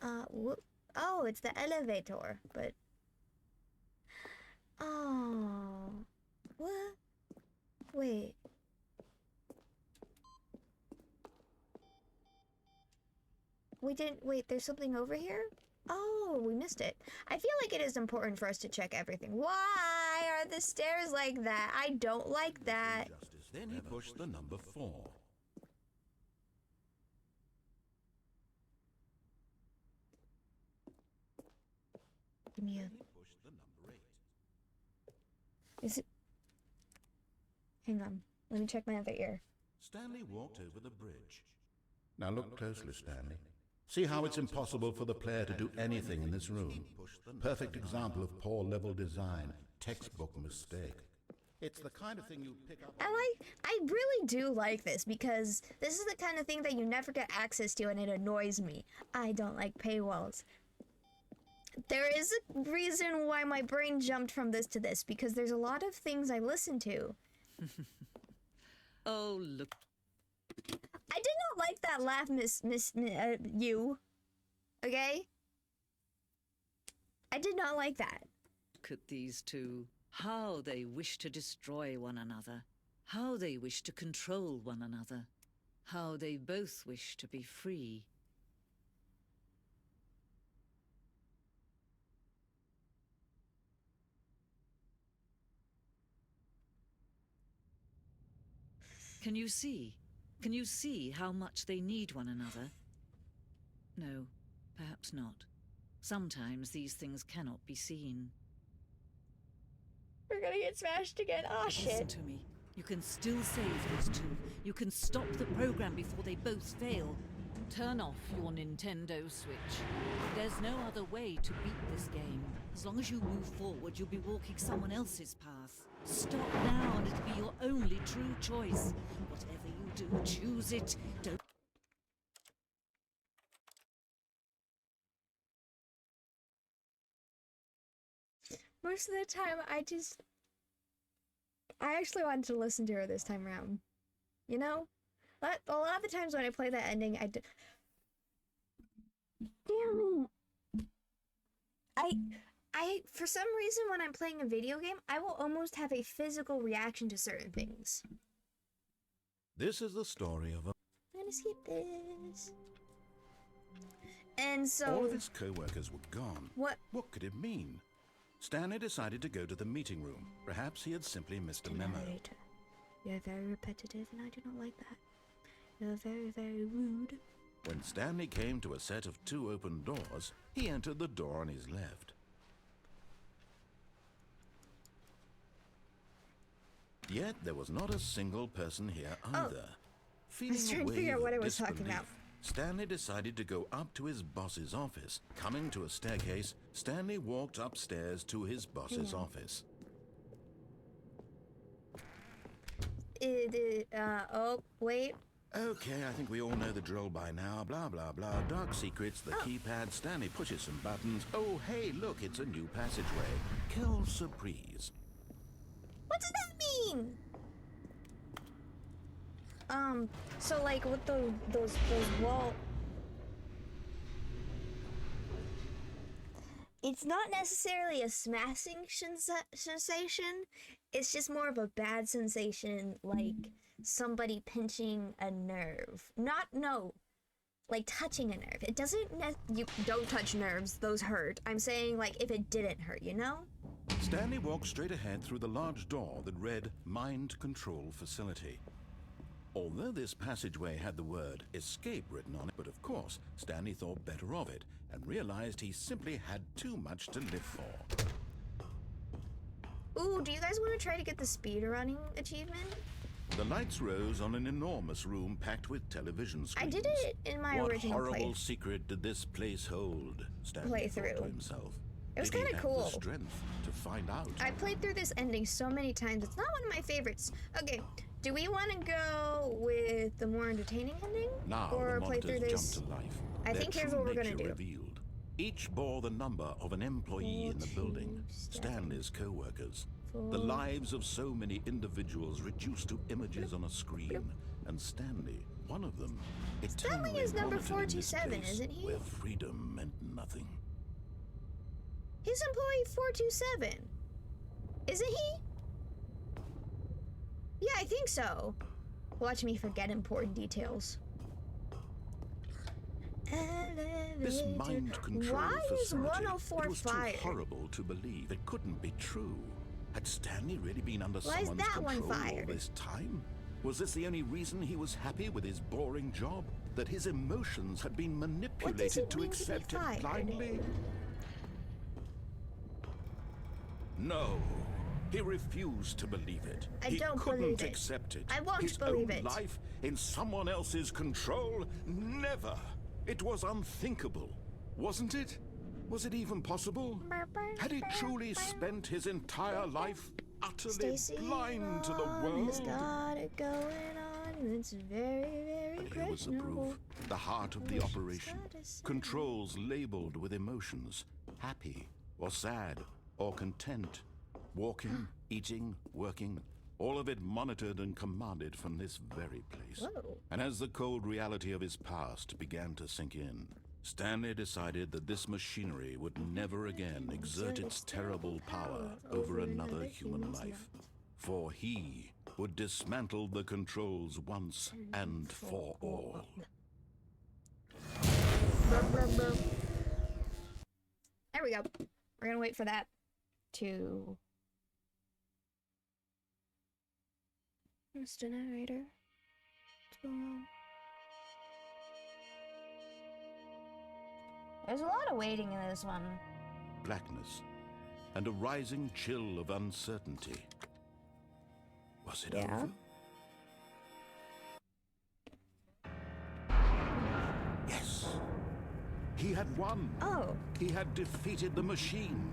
Oh, it's the elevator, but... Oh... What? Wait. We didn't... Wait, there's something over here? Oh, we missed it. I feel like it is important for us to check everything. Why are the stairs like that? I don't like that. Then he pushed the number 4. Give me a... Is it... Hang on. Let me check my other ear. Stanley walked over the bridge. Now look closely, Stanley. See how it's impossible for the player to do anything in this room. Perfect example of poor level design. Textbook mistake. It's the kind of thing you pick up... I really do like this because this is the kind of thing that you never get access to and it annoys me. I don't like paywalls. There is a reason why my brain jumped from this to this because there's a lot of things I listen to. Oh, look. I did not like that laugh, you. Okay? I did not like that. Look at these two. How they wish to destroy one another. How they wish to control one another. How they both wish to be free. Can you see? Can you see how much they need one another? No, perhaps not. Sometimes these things cannot be seen. We're gonna get smashed again. Oh, Listen shit. to me. You can still save these two. You can stop the program before they both fail. Turn off your Nintendo Switch. There's no other way to beat this game. As long as you move forward, you'll be walking someone else's path. Stop now and it'll be your only true choice. Whatever you do, choose it. Don't... Most of the time, I actually wanted to listen to her this time around. You know? But a lot of the times when I play that ending, Damn it! I, for some reason, when I'm playing a video game, I will almost have a physical reaction to certain things. This is the story of a... I'm gonna skip this. And so... All of his co-workers were gone. What? What could it mean? Stanley decided to go to the meeting room. Perhaps he had simply missed a memo. Narrator. You're very repetitive, and I do not like that. You're very, very rude. When Stanley came to a set of 2 open doors, he entered the door on his left. Yet there was not a single person here either. Feeling I was trying a to figure wave out what of I was talking about. disbelief, Stanley decided to go up to his boss's office. Coming to a staircase, Stanley walked upstairs to his boss's office. Oh, wait. Okay, I think we all know the drill by now. Blah, blah, blah. Dark secrets, the keypad. Stanley pushes some buttons. Oh, hey, look, it's a new passageway. Quelle surprise. What does that mean? So like with those wall... It's not necessarily a smashing sensation. It's just more of a bad sensation, like somebody pinching a nerve. like touching a nerve. It doesn't, you don't touch nerves, those hurt. I'm saying like if it didn't hurt, you know? Stanley walked straight ahead through the large door that read Mind Control Facility. Although this passageway had the word escape written on it, but of course, Stanley thought better of it and realized he simply had too much to live for. Ooh, do you guys want to try to get the speedrunning achievement? The lights rose on an enormous room packed with television screens. I did it in my original What horrible secret did this place hold? Stanley thought to himself. It was Did he kind of have cool. the strength to find out? I played through this ending so many times. It's not one of my favorites. Okay, do we want to go with the more entertaining ending? Now or the play through monitors this? jumped to life. I Their think here's true what we're gonna nature do. Revealed. Each bore the number of an employee in the building, Stanley's co-workers. The lives of so many individuals reduced to images on a screen, and Stanley, one of them, Stanley is number 427, isn't he? Where freedom meant nothing. He's employee 427. Isn't he? Yeah, I think so. Watch me forget important details. This Elevator. mind control Why is facility, 104 it was fired? too horrible to believe. It couldn't be true. Had Stanley really been under Why is someone's that one control all fired? this time? Was this the only reason he was happy with his boring job? That his emotions had been manipulated to mean to be accept it fired? blindly? No. He refused to believe it. I don't couldn't believe it. accept it. I won't His believe own it. life in someone else's control? Never. It was unthinkable, wasn't it? Was it even possible? Had he truly spent his entire life utterly Stacey blind to the Long has world? got it going on. It's very, very But here was the questionable. proof. The heart of the What she's operation. gotta say. Controls labeled with emotions. Happy, or sad, or content. Walking, eating, working. All of it monitored and commanded from this very place. Whoa. And as the cold reality of his past began to sink in, Stanley decided that this machinery would never again exert its terrible power over another human life. For he would dismantle the controls once and for all. There we go. We're gonna wait for that to... Mr. Narrator. What's going on? There's a lot of waiting in this one. Blackness and a rising chill of uncertainty. Was it Yeah. over? Yes. He had won. Oh, He had defeated the machine,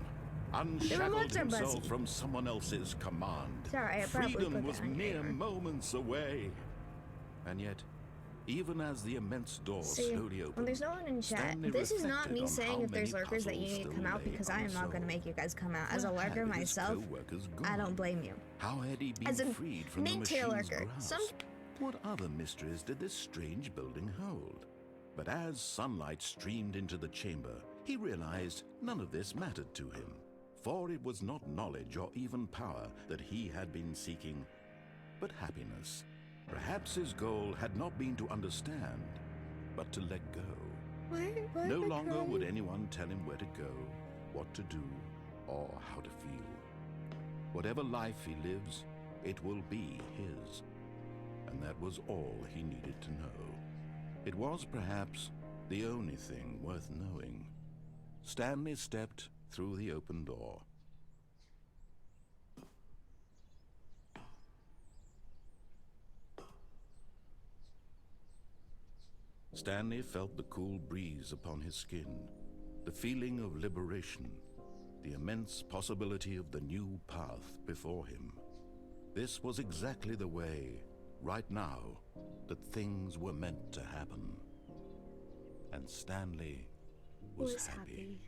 remotes unshackled are himself buzzy. from someone else's command. Sorry, I probably Freedom put was that on mere camera. moments away. And yet, even as the immense door see, slowly opened, when there's no one in chat, Stanley this is not reflected me on saying how if there's many lurkers that you puzzles need to still come out, lay because I am not going to unsolved. make you guys come out. As a Where lurker had his myself, co-workers I gone? don't blame you. How had he been As a freed from the mid-tier machine's lurker, grasp? What other mysteries did this strange building hold? But as sunlight streamed into the chamber, he realized none of this mattered to him. For it was not knowledge or even power that he had been seeking, but happiness. Perhaps his goal had not been to understand, but to let go. Why No am I longer crying? would anyone tell him where to go, what to do, or how to feel. Whatever life he lives, it will be his. And that was all he needed to know. It was perhaps the only thing worth knowing. Stanley stepped through the open door. Stanley felt the cool breeze upon his skin, the feeling of liberation, the immense possibility of the new path before him. This was exactly the way, right now, that things were meant to happen. And Stanley was happy.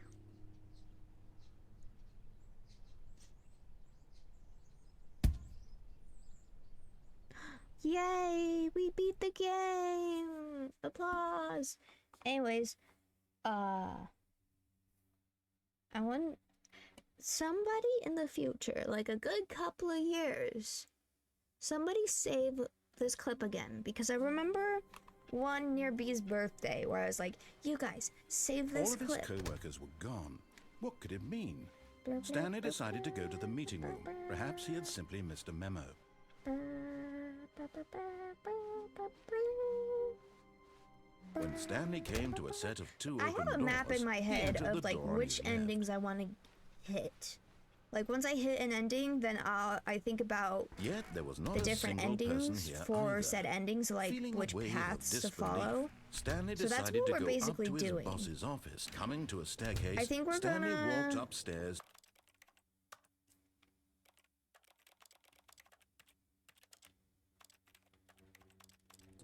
Yay! We beat the game! Applause! Anyways, I want somebody in the future, like a good couple of years, somebody save this clip again, because I remember one near B's birthday where I was like, you guys, save this All of his clip. co-workers were gone. What could it mean? Stanley decided to go to the meeting room. Perhaps he had simply missed a memo. When Stanley came to a set of two I open have a map doors, in my he head entered the of like door on which his left. endings I want to hit. Like once I hit an ending, then I think about Yet there was not the a different single person endings here for either. said endings, like Feeling a which wave of paths to disbelief, follow. Stanley So that's decided what to we're go basically up to doing. his boss's office. Coming to a staircase, I think we're Stanley gonna- walked upstairs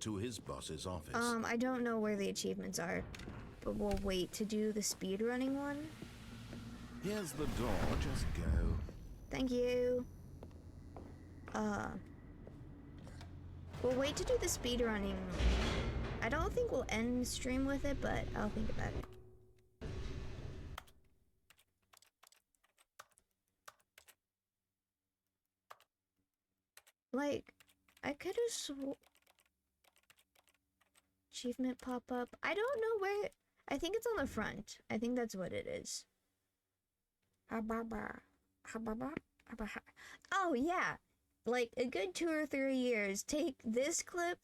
to his boss's office. I don't know where the achievements are, but we'll wait to do the speedrunning one. Here's the door, just go. Thank you. We'll wait to do the speedrunning. I don't think we'll end stream with it, but I'll think about it. Like, I could have achievement pop up. I don't know where. I think it's on the front. I think that's what it is. Oh yeah, like a good 2 or 3 years. Take this clip,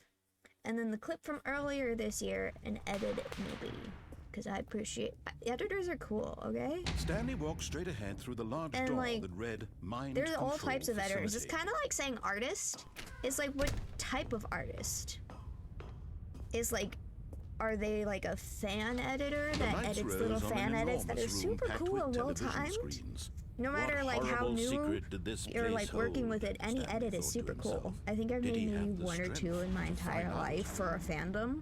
and then the clip from earlier this year, and edit it maybe. Because I appreciate editors are cool. Okay. Stanley walked straight ahead through the large And, door like, that read Mind There's all Control types of editors. It's Facility. kind of like saying artist. It's like what type of artist? Is like, are they like a fan editor The that lights edits rose little on fan an edits that are enormous room super packed cool with and well television timed? screens. No matter What like how horrible new secret did this you're place like working hold? with it, any Stanley edit is thought to super himself. cool. I think I've Did he made maybe have the one or two in my strength to entire find out? life for a fandom.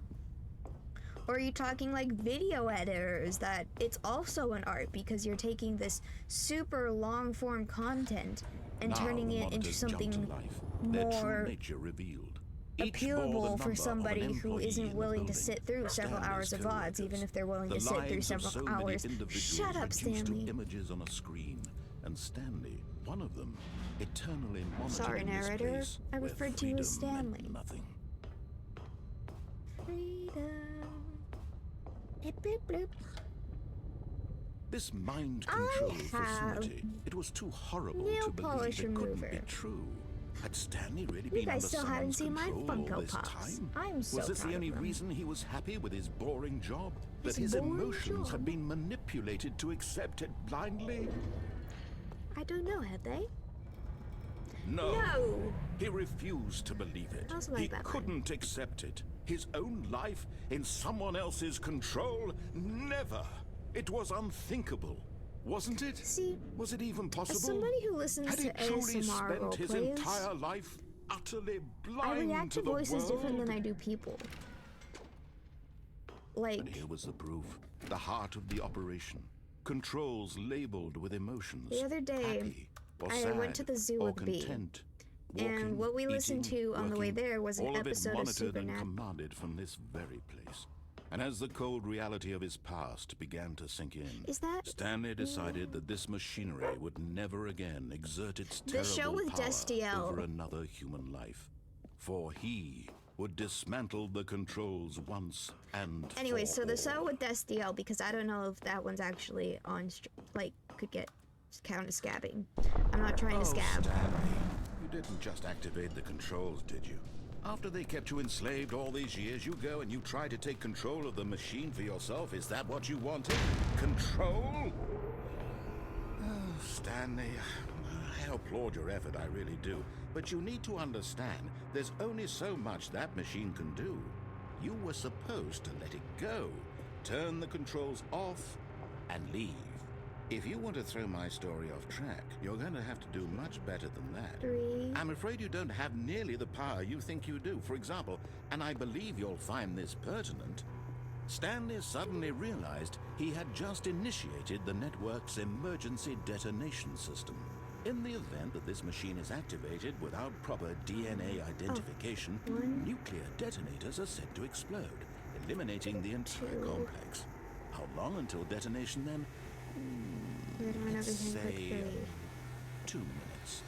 Or are you talking like video editors that it's also an art because you're taking this super long form content and Now turning the it into monitors jumped to something life, their more true nature revealed. Each bore the appealable number for of somebody an who employee isn't in the willing to building. sit through several Stanley's hours of VODs, co-workers. even if they're willing The to sit through lives of several so many hours. individuals Shut up, reduced Stanley. to images on a screen, and Stanley, one of them, eternally monitoring Sorry, this narrator. place I where referred to you as freedom meant Stanley. nothing. Freedom. Blip, blip, blip. This mind I control have facility, it was too horrible nail to believe polish it couldn't remover. be true. Had Stanley really You been guys under still haven't someone's seen my control all Funko this Pops. time? I'm so Was this proud the of only them. reason he was happy with his boring job? His That his boring emotions job? had been manipulated to accept it blindly? I don't know, had they? No. No! He refused to believe it. I also like He that one. couldn't accept it. His own life in someone else's control? Never. It was unthinkable. Wasn't it? See, was it even possible? as somebody who listens Had he to truly ASMR spent his roleplays, entire life utterly I blind react to to the voices world? different than I do people. Like, And here was the proof. The heart of the operation. Controls labeled with emotions. The other day, happy or I sad went to the zoo or with B, content. and Walking, what we listened eating, to on the way working, there was an all episode of of it monitored and Supernatural. commanded from this very place. And as the cold reality of his past began to sink in, Is that- Stanley decided that this machinery would never again exert its The terrible show with power Destiel. over another human life. For he would dismantle the controls once and Anyway, for so the all. show with Destiel, because I don't know if that one's actually on, like, could get count as scabbing. I'm not trying to scab. Stanley, you didn't just activate the controls, did you? After they kept you enslaved all these years, you go and you try to take control of the machine for yourself. Is that what you wanted? Control? Oh, Stanley, I applaud your effort, I really do. But you need to understand, there's only so much that machine can do. You were supposed to let it go, turn the controls off, and leave. If you want to throw my story off track, you're going to have to do much better than that. 3. I'm afraid you don't have nearly the power you think you do. For example, and I believe you'll find this pertinent, Stanley suddenly realized he had just initiated the network's emergency detonation system. In the event that this machine is activated without proper DNA identification, nuclear detonators are said to explode, eliminating the entire Two. complex. How long until detonation then? We're doing Let's everything say quickly. 2 minutes.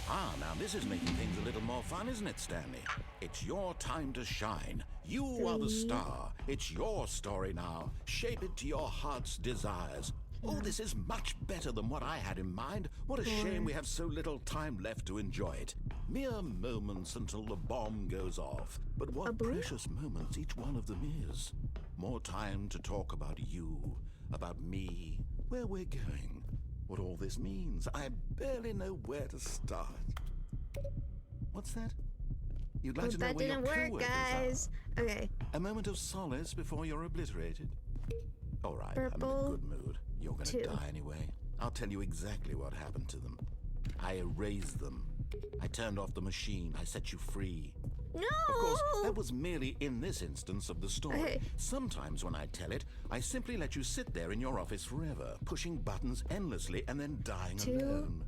Ah, now this is making things a little more fun, isn't it, Stanley? It's your time to shine. You are the star. It's your story now. Shape it to your heart's desires. Oh, this is much better than what I had in mind. What a shame we have so little time left to enjoy it. Mere moments until the bomb goes off. But what precious moments each one of them is. More time to talk about you, about me, where we're going, what all this means. I barely know where to start. What's that? You'd like to know That where didn't your work, co-workers guys. are? Okay. A moment of solace before you're obliterated. All right, I'm in a Purple good mood. You're gonna 2. die anyway. I'll tell you exactly what happened to them. I erased them. I turned off the machine. I set you free. No! Of course, that was merely in this instance of the story. Okay. Sometimes when I tell it, I simply let you sit there in your office forever, pushing buttons endlessly and then dying 2. alone.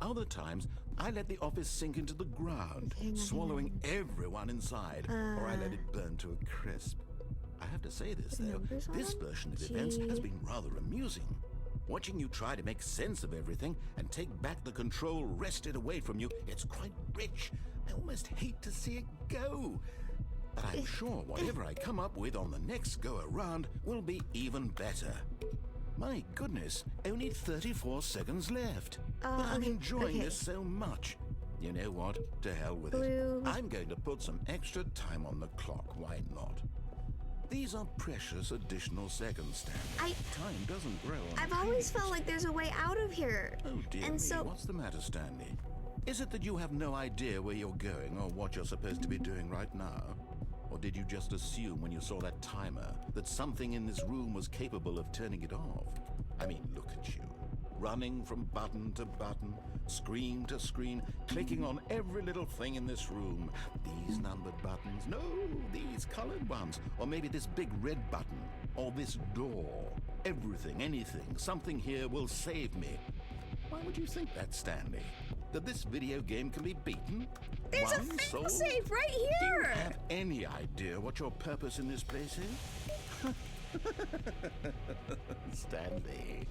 Other times, I let the office sink into the ground, swallowing everyone inside, or I let it burn to a crisp. I have to say this, though. This version of events has been rather amusing. Watching you try to make sense of everything and take back the control wrested away from you, it's quite rich. I almost hate to see it go. But I'm sure whatever I come up with on the next go-around will be even better. My goodness, only 34 seconds left. But I'm enjoying this so much. You know what? To hell with it. I'm going to put some extra time on the clock. Why not? These are precious additional seconds, Stanley. Time doesn't grow on I've always trees. felt like there's a way out of here. Oh dear And me, so- what's the matter, Stanley? Is it that you have no idea where you're going or what you're supposed to be doing right now? Or did you just assume when you saw that timer that something in this room was capable of turning it off? I mean, look at you. Running from button to button, screen to screen, clicking on every little thing in this room. These numbered buttons, no, these colored ones. Or maybe this big red button, or this door. Everything, anything, something here will save me. Why would you think that, Stanley? That this video game can be beaten? There's a One soul? failsafe right Do you here! have any idea what your purpose in this place is? Stanley,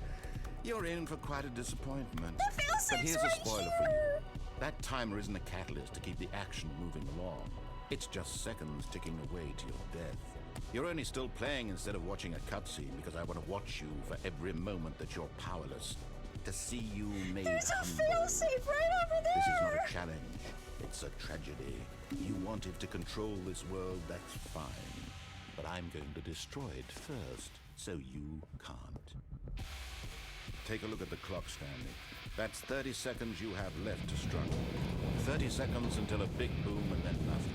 you're in for quite a disappointment. The failsafe's But here's a right spoiler for you. here! That timer isn't a catalyst to keep the action moving along. It's just seconds ticking away to your death. You're only still playing instead of watching a cutscene because I want to watch you for every moment that you're powerless. To see you made There's a humble. failsafe right over there! This is not a challenge. It's a tragedy. You wanted to control this world, that's fine. But I'm going to destroy it first, so you can't. Take a look at the clock, Stanley. That's 30 seconds you have left to struggle. 30 seconds until a big boom and then nothing.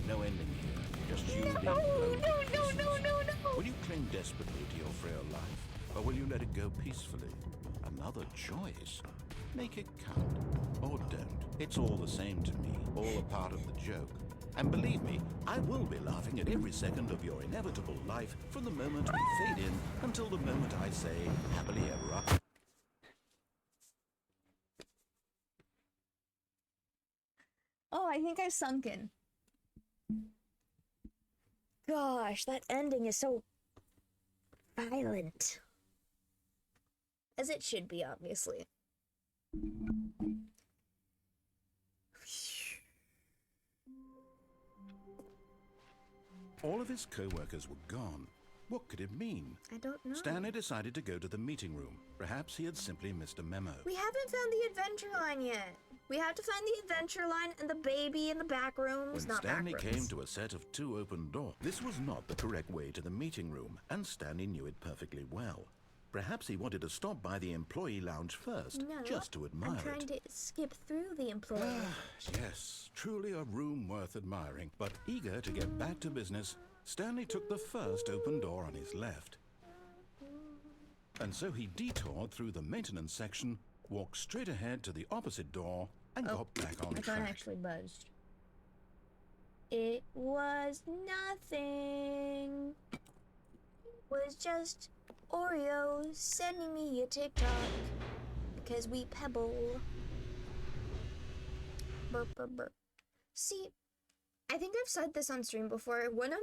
No ending here. Just you being blown to pieces. No. Will you cling desperately to your frail life, or will you let it go peacefully? Another choice. Make it count. Or don't. It's all the same to me. All a part of the joke. And believe me, I will be laughing at every second of your inevitable life from the moment we fade in until the moment I say, happily ever after. Oh, I think I've sunken. Gosh, that ending is so violent. As it should be, obviously. All of his co-workers were gone. What could it mean? I don't know. Stanley decided to go to the meeting room. Perhaps he had simply missed a memo. We haven't found the adventure line yet. We have to find the adventure line and the baby in the back rooms. When Not Stanley back rooms. came to a set of 2 open doors, this was not the correct way to the meeting room, and Stanley knew it perfectly well. Perhaps he wanted to stop by the employee lounge first, No, just to admire I'm trying it. to skip through the employee. Yes, truly a room worth admiring. But eager to get back to business, Stanley took the first open door on his left. And so he detoured through the maintenance section, walked straight ahead to the opposite door, and got back on My phone track. actually buzzed. It was nothing. It was just Oreo sending me a TikTok because we pebble. Burp, burp, burp. See, I think I've said this on stream before. One of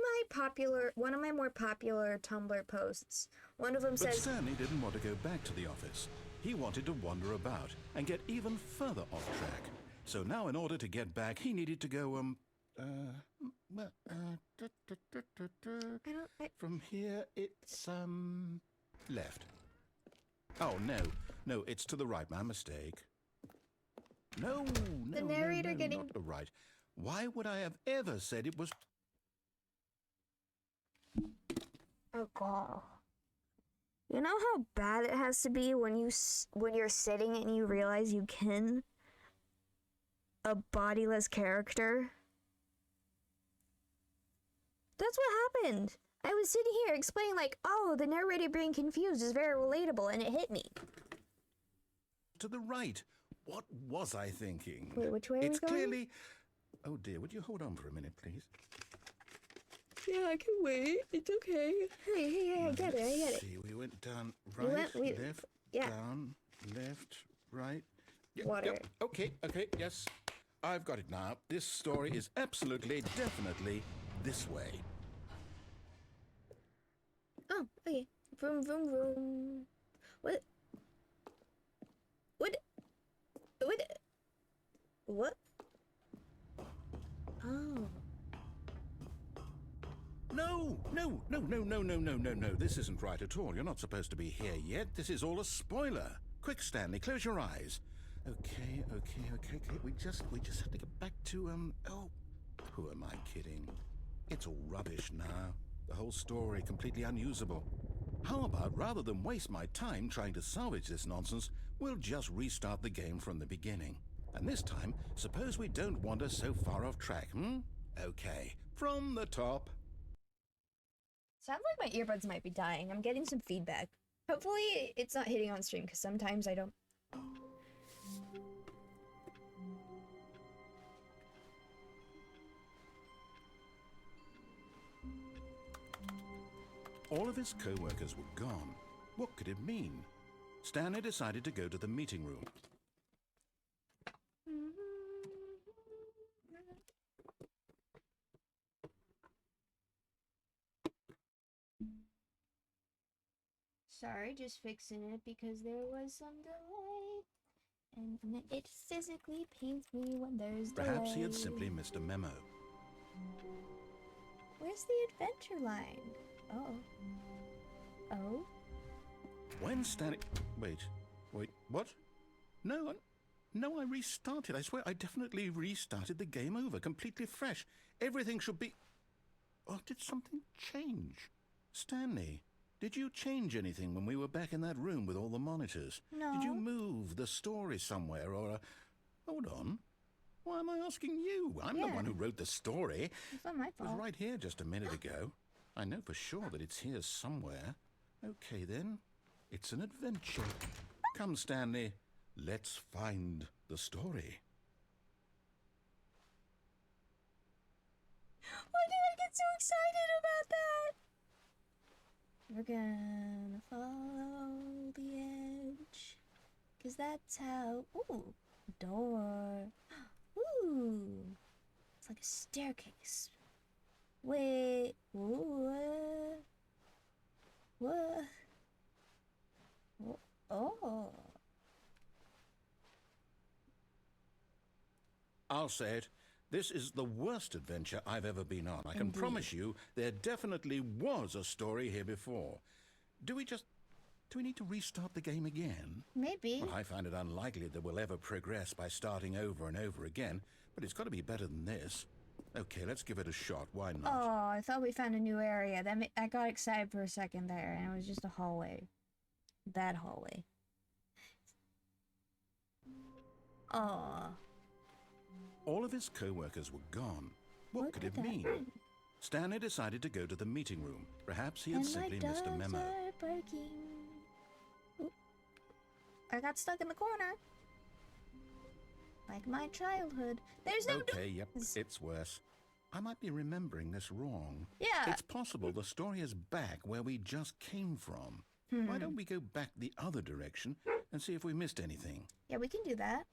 my more popular Tumblr posts, one of them But says, Stanley didn't want to go back to the office. He wanted to wander about and get even further off track. So now in order to get back, he needed to go, from here, it's, left. Oh, no, it's to the right, my mistake. No, The narrator getting... not the right. Why would I have ever said it was... Oh, God. You know how bad it has to be when you're sitting and you realize you can a bodiless character? That's what happened. I was sitting here explaining like, oh, the narrator being confused is very relatable, and it hit me. To the right. What was I thinking? Wait, which way are we going? It's clearly... Oh dear, would you hold on for a minute, please? Yeah, I can wait. It's okay. Hey, I get it. Let's see, we went down right, left, down, left, right. Water. Yep. Okay, yes. I've got it now. This story is absolutely, definitely this way. Oh, okay. Vroom, vroom, vroom. What? Oh. No. This isn't right at all. You're not supposed to be here yet. This is all a spoiler. Quick, Stanley, close your eyes. Okay. We just have to get back to, oh, who am I kidding? It's all rubbish now. The whole story completely unusable. How about, rather than waste my time trying to salvage this nonsense, we'll just restart the game from the beginning. And this time, suppose we don't wander so far off track, Okay, from the top. Sounds like my earbuds might be dying. I'm getting some feedback. Hopefully it's not hitting on stream, because sometimes I don't... All of his co-workers were gone. What could it mean? Stanley decided to go to the meeting room. Sorry, just fixing it because there was some delay. And it physically pains me when there's delay. Perhaps he had simply missed a memo. Where's the adventure line? Oh? When Stanley... Wait, what? No, I restarted. I swear I definitely restarted the game over, completely fresh. Everything should be... Oh, did something change? Stanley, did you change anything when we were back in that room with all the monitors? No. Did you move the story somewhere or... Hold on. Why am I asking you? I'm the one who wrote the story. It's not my fault. It was right here just a minute ago. I know for sure that it's here somewhere. Okay, then. It's an adventure. Come, Stanley. Let's find the story. Why did I get so excited about that? We're gonna follow the edge. 'Cause that's how... Ooh, door. Ooh. It's like a staircase. Wait. What? Oh. I'll say it. This is the worst adventure I've ever been on. I can promise you there definitely was a story here before. Do we need to restart the game again? Maybe. Well, I find it unlikely that we'll ever progress by starting over and over again, but it's got to be better than this. Okay, let's give it a shot. Why not? Oh, I thought we found a new area. I got excited for a second there, and it was just a hallway. That hallway. Oh. All of his co-workers were gone. What could it mean? Stanley decided to go to the meeting room. Perhaps he had simply missed a memo. Oop. I got stuck in the corner. Like my childhood. There's no Okay, yep, it's worse. I might be remembering this wrong. Yeah. It's possible the story is back where we just came from. Why don't we go back the other direction and see if we missed anything? Yeah, we can do that.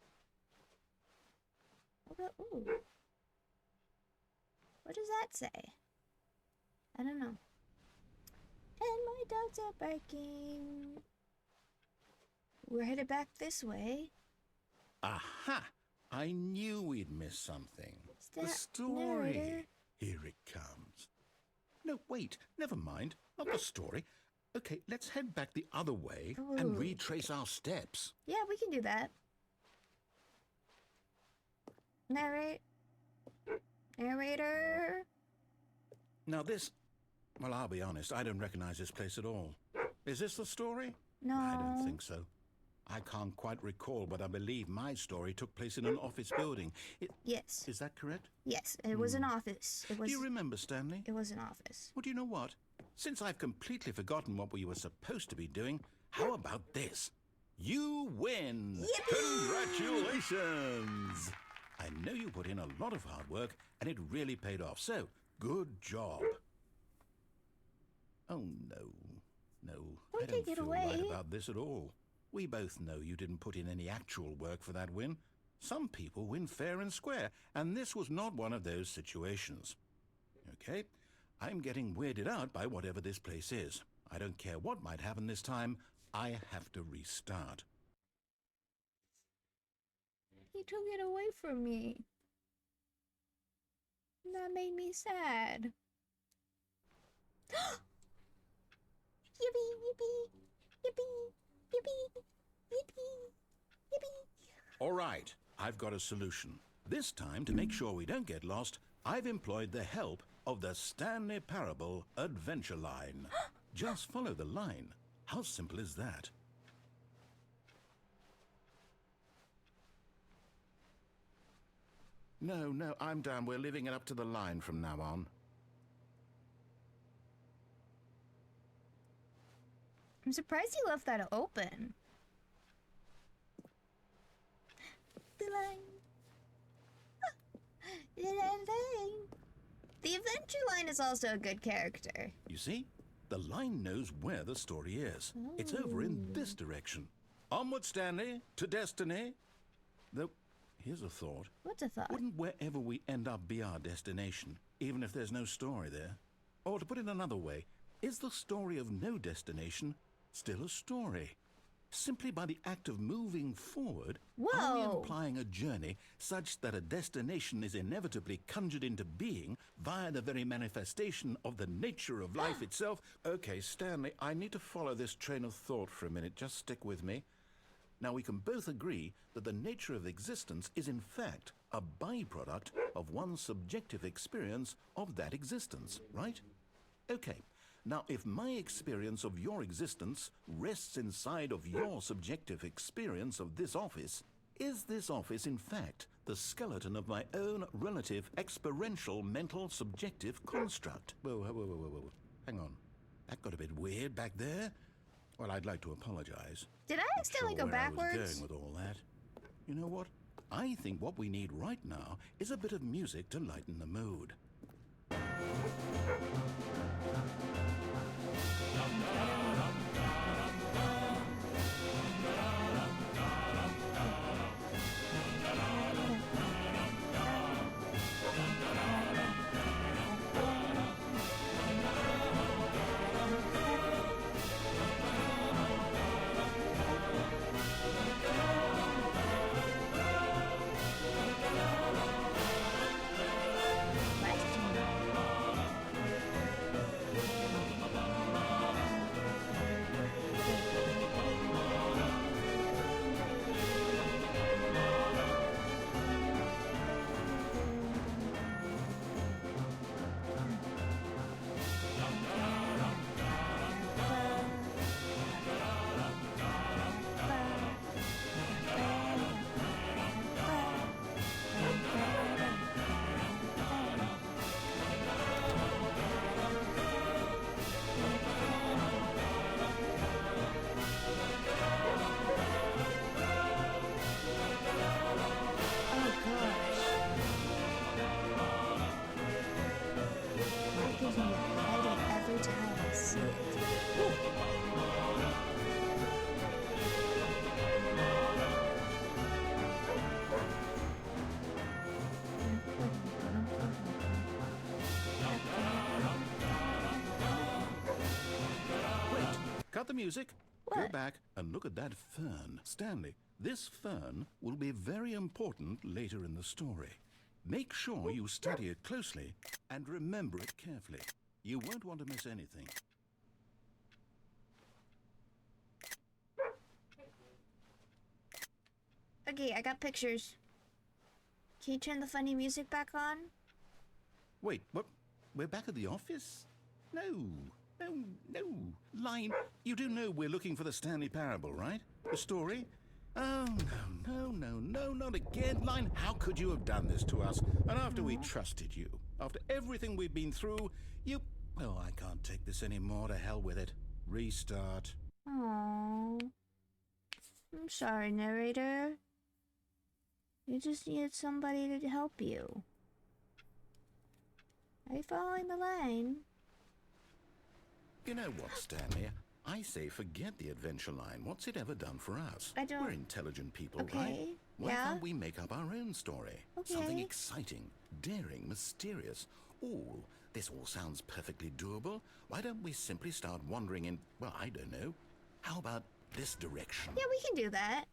Ooh. What does that say? I don't know. And my dogs are barking. We're headed back this way. Aha! I knew we'd miss something. The story. Narrator. Here it comes. No, wait, never mind. Not the story. Okay, let's head back the other way and Ooh. retrace our steps. Yeah, we can do that. Narrator. Now this... Well, I'll be honest, I don't recognize this place at all. Is this the story? No. I don't think so. I can't quite recall, but I believe my story took place in an office building. Yes. Is that correct? Yes, it was an office. It was. Do you remember, Stanley? It was an office. Well, do you know what? Since I've completely forgotten what we were supposed to be doing, how about this? You win! Yippee! Congratulations! I know you put in a lot of hard work, and it really paid off, so good job. Oh, no. No, Don't I don't take it feel right away. about this at all. We both know you didn't put in any actual work for that win. Some people win fair and square, and this was not one of those situations. Okay? I'm getting weirded out by whatever this place is. I don't care what might happen this time. I have to restart. He took it away from me. That made me sad. Yippee, yippee, yippee, yippee, yippee, yippee. All right, I've got a solution. This time, to make sure we don't get lost, I've employed the help of the Stanley Parable Adventure Line. Just follow the line. How simple is that? No, I'm down. We're leaving it up to the line from now on. I'm surprised he left that open. The line. The line. The adventure line is also a good character. You see? The line knows where the story is. It's over in this direction. Onward, Stanley, to destiny. Though, here's a thought. What's a thought? Wouldn't wherever we end up be our destination, even if there's no story there? Or to put it another way, is the story of no destination still a story? Simply by the act of moving forward, are we Whoa. implying a journey such that a destination is inevitably conjured into being via the very manifestation of the nature of life itself? Okay, Stanley, I need to follow this train of thought for a minute. Just stick with me. Now, we can both agree that the nature of existence is in fact a byproduct of one's subjective experience of that existence, right? Okay. Now, if my experience of your existence rests inside of your subjective experience of this office, is this office, in fact, the skeleton of my own relative experiential mental subjective construct? Whoa. Hang on. That got a bit weird back there. Well, I'd like to apologize. Did I Not accidentally sure go where I was backwards? going with all that. You know what? I think what we need right now is a bit of music to lighten the mood. the music. Go What? back and look at that fern. Stanley, this fern will be very important later in the story. Make sure you study it closely and remember it carefully. You won't want to miss anything. Okay, I got pictures. Can you turn the funny music back on? Wait, what? We're back at the office? No. Line, you do know we're looking for the Stanley Parable, right? The story? Oh, no, not again. Line, how could you have done this to us? And after we trusted you, after everything we've been through, you... Oh, I can't take this anymore. To hell with it. Restart. Aww. I'm sorry, narrator. You just needed somebody to help you. Are you following the line? You know what, Stanley? I say forget the adventure line. What's it ever done for us? I don't... We're intelligent people, Okay, right? Why yeah. can't we make up our own story? Okay. Something exciting, daring, mysterious. Ooh, this all sounds perfectly doable. Why don't we simply start wandering in, well, I don't know. How about this direction? Yeah, we can do that.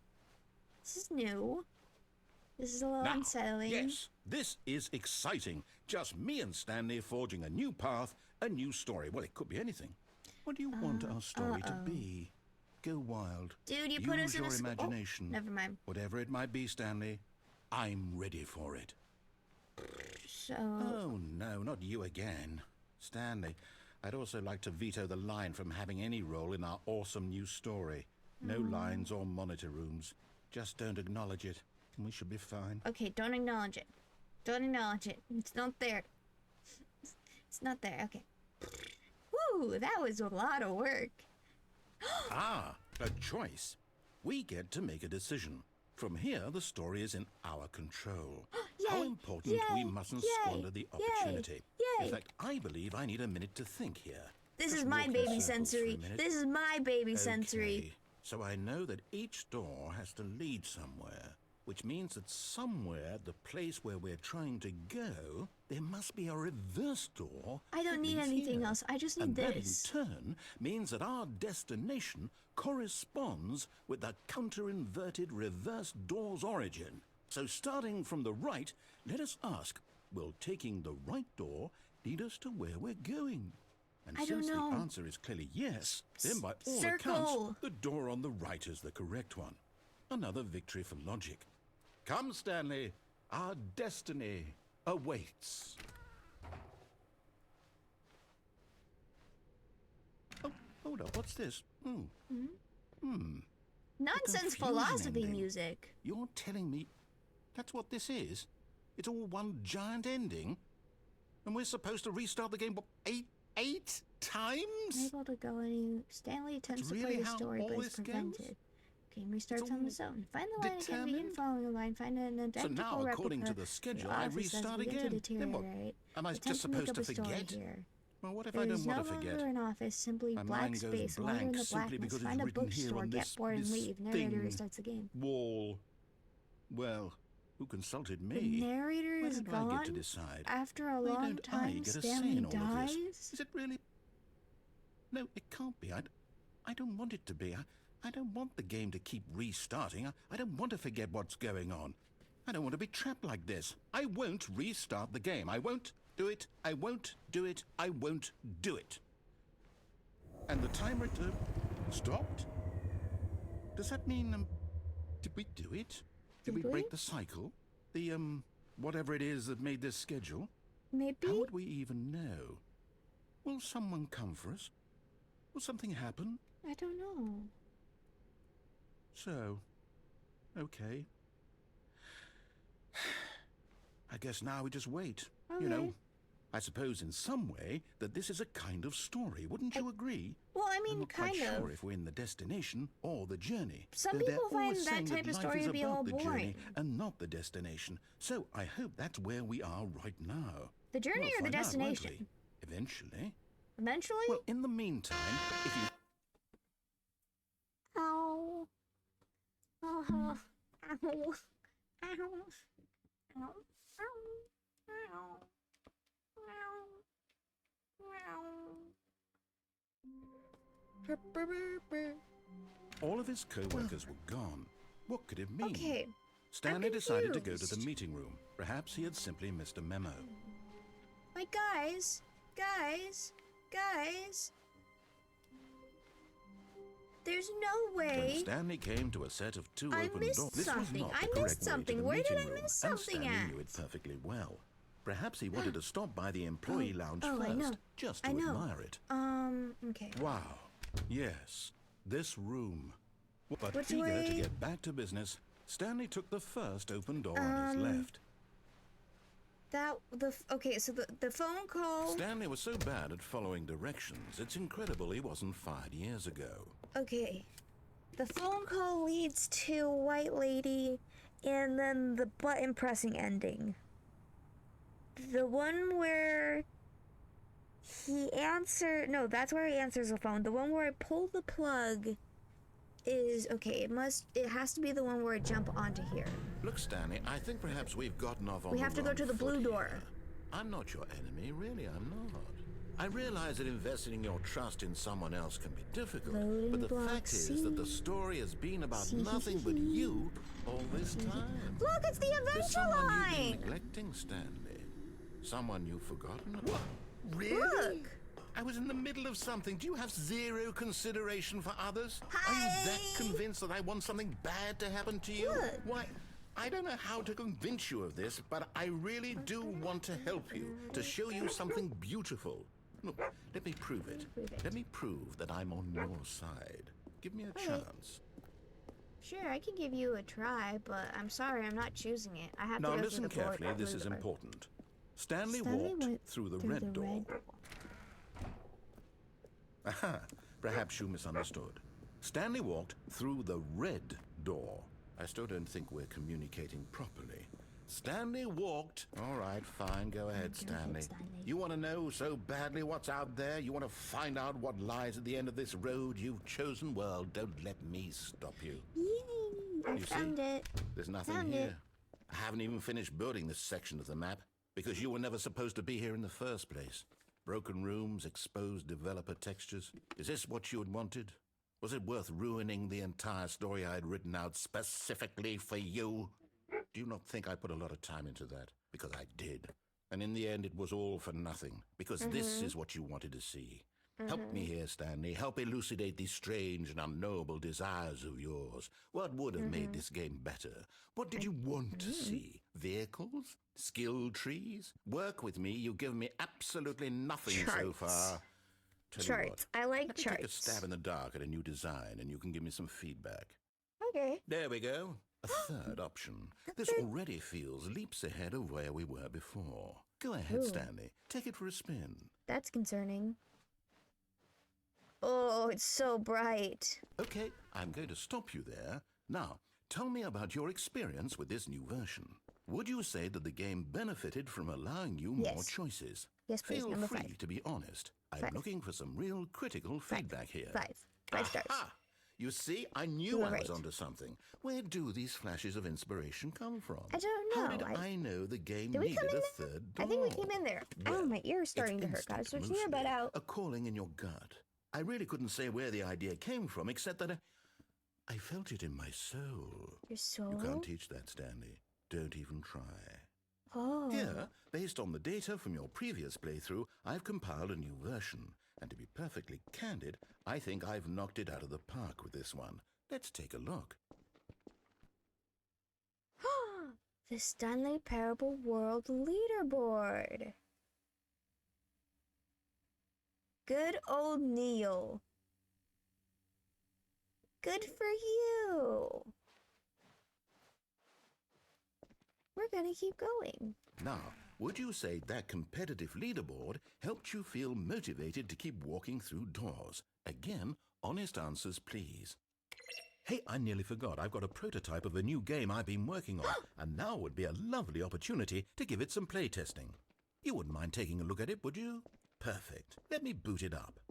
This is new. This is a little Now, unsettling. yes, this is exciting. Just me and Stanley forging a new path, a new story. Well, it could be anything. What do you want our story to be? Go wild. Dude, you put us Use in a... your imagination. Oh, never mind. Whatever it might be, Stanley, I'm ready for it. So... Oh, no, not you again. Stanley, I'd also like to veto the line from having any role in our awesome new story. No lines or monitor rooms. Just don't acknowledge it, and we should be fine. Okay, don't acknowledge it. Don't acknowledge it. It's not there. It's not there. Okay. Woo, that was a lot of work. Ah, a choice. We get to make a decision. From here, the story is in our control. How Yay, important yay, we mustn't yay, squander the yay, opportunity. yay. In fact, I believe I need a minute to think here. This Just is my walk in baby circles for a sensory. minute. This is my baby sensory. Okay, so I know that each door has to lead somewhere, which means that somewhere, the place where we're trying to go, there must be a reverse door. I don't that need leads anything here. else. I just need And this. that in turn means that our destination corresponds with the counter-inverted reverse door's origin. So starting from the right, let us ask, will taking the right door lead us to where we're going? And I don't since know. the answer is clearly yes, then by all Circle. accounts, the door on the right is the correct one. Another victory for logic. Come, Stanley, our destiny awaits. Oh, hold up, what's this? Nonsense confusing philosophy ending. music. You're telling me that's what this is? It's all one giant ending? And we're supposed to restart the game, what, eight times? Unable to go any... Stanley attempts to really play the how story, all but is this goes? prevented. Game restarts It's on all its own. Find the line again, begin determined? following the line, find an So identical now, according to replica. the schedule, Your I office says restart begin again. To Then what? deteriorate. Am I Attempt just to make supposed up to a story forget? here. Well, what if There I is don't no want to forget? longer an office, simply My black mind goes space. Wander in blank the simply blackness. because it's Find a written here bookstore, on get this- bored and this leave. Narrator thing. restarts the game. Wall. Well, who consulted The me? narrator Why is don't I get to gone. decide? After a Why long don't I time, get a say Stanley in all of this? dies. Is it really? No, it can't be. I don't want it to be. I don't want the game to keep restarting. I don't want to forget what's going on. I don't want to be trapped like this. I won't restart the game. I won't do it. I won't do it. I won't do it. And the timer stopped? Does that mean, did we do it? Did we Did we? break the cycle? The, whatever it is that made this schedule? Maybe? How would we even know? Will someone come for us? Will something happen? I don't know. So, okay. I guess now we just wait. You know, Okay. I suppose in some way that this is a kind of story. Wouldn't you agree? Well, I I'm mean, not quite kind of. sure if we're in the destination or the journey. Some Though they're people find always that saying type of life story is to be a about little the journey boring. and not the destination. So I hope that's where we are right now. The journey We'll or the find out, won't destination? we? Eventually. Eventually? Well, in the meantime, if you... Ow. Oh. Ow. Ow. Ow. Ow. Ow. Ow. All of his co-workers were gone. What could it mean? Okay. Stanley decided to go to the confused. meeting room. Perhaps he had simply missed a memo. Like, guys. There's no When way. Stanley came to a set of two I open missed doors, this was something. not I the correct missed way to something. the Where did meeting I room, miss and something Stanley at? knew it perfectly well. Perhaps he wanted to stop by the employee lounge Oh, first, I know. just to I know. admire it. Okay. Wow. Yes, this room. But Which eager way? to get back to business, Stanley took the first open door on his left. Okay, so the phone call. Stanley was so bad at following directions, it's incredible he wasn't fired years ago. Okay. The phone call leads to White Lady and then the button pressing ending. The one where he answered. No, that's where he answers the phone. The one where I pull the plug is. Okay, it has to be the one where I jump onto here. Look, Stanley, I think perhaps we've gotten off on We the have to go wrong to the blue foot door. here. I'm not your enemy, really, I'm not. I realize that investing your trust in someone else can be difficult, Loading but the block fact is C. that the story has been about nothing but you all this time. Look, it's the There's adventure someone you've been line! neglecting, Stanley. Someone you've forgotten. What? Really? Look! I was in the middle of something. Do you have zero consideration for others? Are you that Hi. convinced that I want something bad to happen to you? Look. Why, I don't know how to convince you of this, but I really do want to help you, to show you something beautiful. Look, let me prove it. Let me prove that I'm on your side. Give me a chance. Sure, I can give you a try, but I'm sorry, I'm not choosing it. I have Now to go listen through the carefully, this blue is door. important. Stanley Stanley walked went through the red door. Aha, perhaps you misunderstood. Stanley walked through the red door. I still don't think we're communicating properly. Stanley walked. All right, fine, go ahead, Stanley. You want to know so badly what's out there? You want to find out what lies at the end of this road you've chosen? Well, don't let me stop you. Yay! I You found see? it. There's nothing Found here. it. I haven't even finished building this section of the map because you were never supposed to be here in the first place. Broken rooms, exposed developer textures. Is this what you had wanted? Was it worth ruining the entire story I had written out specifically for you? Do you not think I put a lot of time into that? Because I did. And in the end, it was all for nothing. Because this is what you wanted to see. Help me here, Stanley. Help elucidate these strange and unknowable desires of yours. What would have made this game better? What did you want to see? Vehicles? Skill trees? Work with me. You've given me absolutely nothing so Charts. far. Tell you Charts. what, I like let me take a charts. stab in the dark at a new design, and you can give me some feedback. Okay. There we go. A third option. This already feels leaps ahead of where we were before. Go ahead, Ooh. Stanley. Take it for a spin. That's concerning. Oh, it's so bright. Okay, I'm going to stop you there. Now, tell me about your experience with this new version. Would you say that the game benefited from allowing you more Yes. choices? Yes, please. Feel Number free 5. to be honest. I'm 5. looking for some real critical feedback here. 5. 5 stars. Aha! You see, I knew You I were was right. onto something. Where do these flashes of inspiration come from? I don't How know. did I know the game Did we needed come in a there? third door? I think we came in there. Well, my ear's starting to it's hurt, guys. instinct Switch your butt mostly, out. a calling in your gut. I really couldn't say where the idea came from, except that I felt it in my soul. Your soul? You can't teach that, Stanley. Don't even try. Oh. Here, based on the data from your previous playthrough, I've compiled a new version. And to be perfectly candid, I think I've knocked it out of the park with this one. Let's take a look. The Stanley Parable World Leaderboard. Good old Neil. Good for you. We're gonna keep going. Now, would you say that competitive leaderboard helped you feel motivated to keep walking through doors? Again, honest answers, please. Hey, I nearly forgot. I've got a prototype of a new game I've been working on, and now would be a lovely opportunity to give it some playtesting. You wouldn't mind taking a look at it, would you? Perfect. Let me boot it up.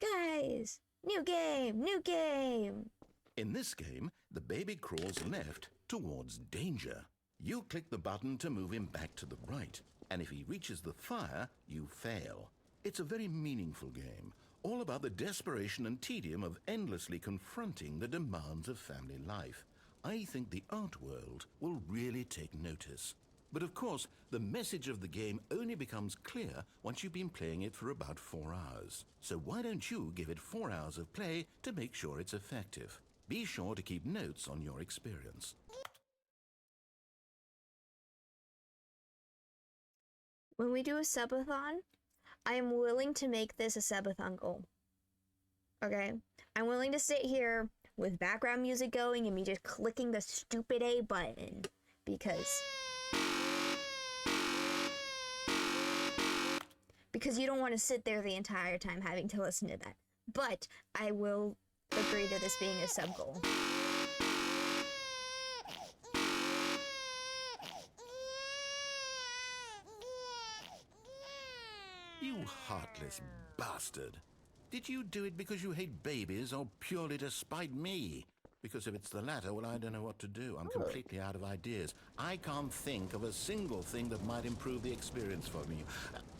Guys, new game, new game. In this game, the baby crawls left towards danger. You click the button to move him back to the right, and if he reaches the fire, you fail. It's a very meaningful game, all about the desperation and tedium of endlessly confronting the demands of family life. I think the art world will really take notice. But of course, the message of the game only becomes clear once you've been playing it for about 4 hours. So why don't you give it 4 hours of play to make sure it's effective? Be sure to keep notes on your experience. When we do a subathon, I am willing to make this a subathon goal. Okay? I'm willing to sit here with background music going and me just clicking the stupid A button because you don't want to sit there the entire time having to listen to that. But I will agree to this being a sub goal. You heartless bastard. Did you do it because you hate babies or purely to spite me? Because if it's the latter, well, I don't know what to do. I'm completely out of ideas. I can't think of a single thing that might improve the experience for me.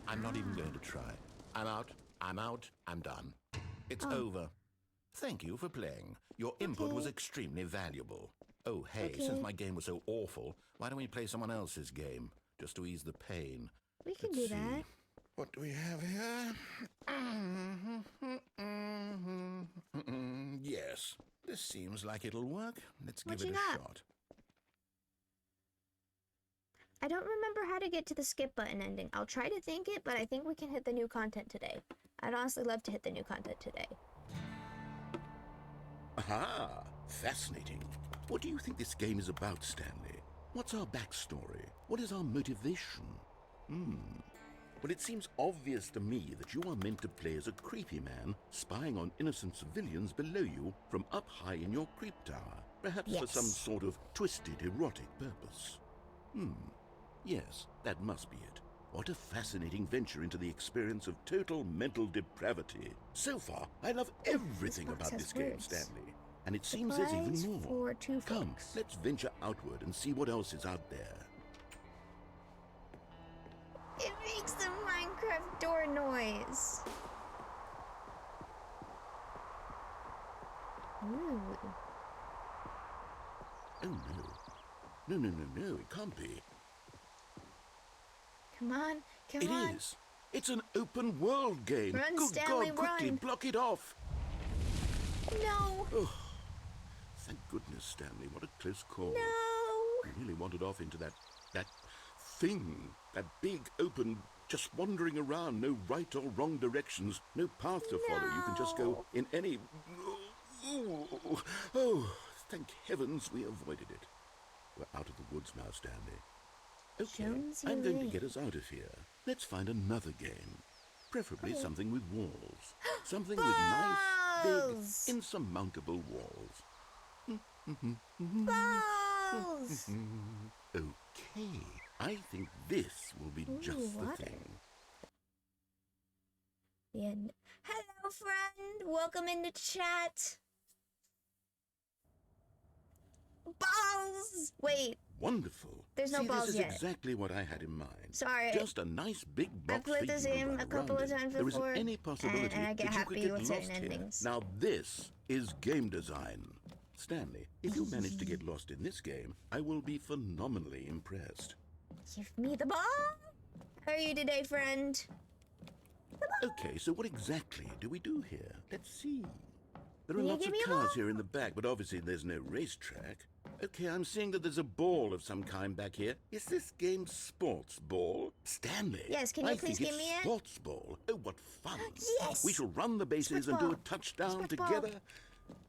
I'm not even going to try. I'm out, I'm done. It's over. Thank you for playing. Your input was extremely valuable. Oh, hey, since my game was so awful, why don't we play someone else's game? Just to ease the pain. We can Let's do see. that. What do we have here? Yes, this seems like it'll work. Let's give it a shot. I don't remember how to get to the skip button ending. I'll try to think it, but I think we can hit the new content today. I'd honestly love to hit the new content today. Aha! Fascinating. What do you think this game is about, Stanley? What's our backstory? What is our motivation? Well, it seems obvious to me that you are meant to play as a creepy man spying on innocent civilians below you from up high in your creep tower, perhaps for some sort of twisted erotic purpose. Yes, that must be it. What a fascinating venture into the experience of total mental depravity. So far, I love everything about this game, Stanley. And it seems there's even more. Come, let's venture outward and see what else is out there. It makes the Minecraft door noise. Ooh. Oh no. No, it can't be. Come on. It is. It's an open world game. Run, Good Stanley, God, quickly run. block it off. No. Oh, thank goodness, Stanley. What a close call. No. You really wandered off into that thing. That big, open, just wandering around. No right or wrong directions. No path to follow. You can just go in any... Oh, thank heavens we avoided it. We're out of the woods now, Stanley. Okay, I'm going to get us out of here. Let's find another game. Preferably something with walls. Something with nice, big, insurmountable walls. Balls. Okay, I think this will be just the thing. The end. Hello, friend. Welcome into chat. Balls. Wait. Wonderful. There's no balls this is yet. exactly what I had in mind. Sorry. Just a nice big box. I've played this game a couple of times There before. isn't any possibility and I get that you happy could get with lost certain here. endings. Now this is game design. Stanley, if you manage to get lost in this game, I will be phenomenally impressed. Give me the ball. How are you today, friend? Okay, so what exactly do we do here? Let's see. There are Can you lots give of me a cars ball? here in the back, but obviously there's no racetrack. Okay, I'm seeing that there's a ball of some kind back here. Is this game sports ball? Stanley. Yes, can you please give me it? Sports ball. Oh, what fun. Yes! We shall run the bases and do a Sports ball. touchdown Sports ball. together.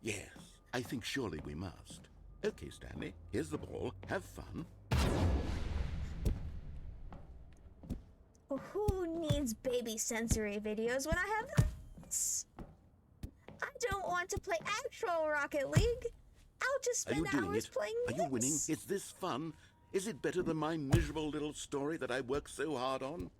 Yes, I think surely we must. Okay, Stanley, here's the ball. Have fun. Who needs baby sensory videos when I have this? I don't want to play actual Rocket League. I'll just Are you spend doing hours it? playing Are you winning? this. Is this fun? Is it better than my miserable little story that I worked so hard on?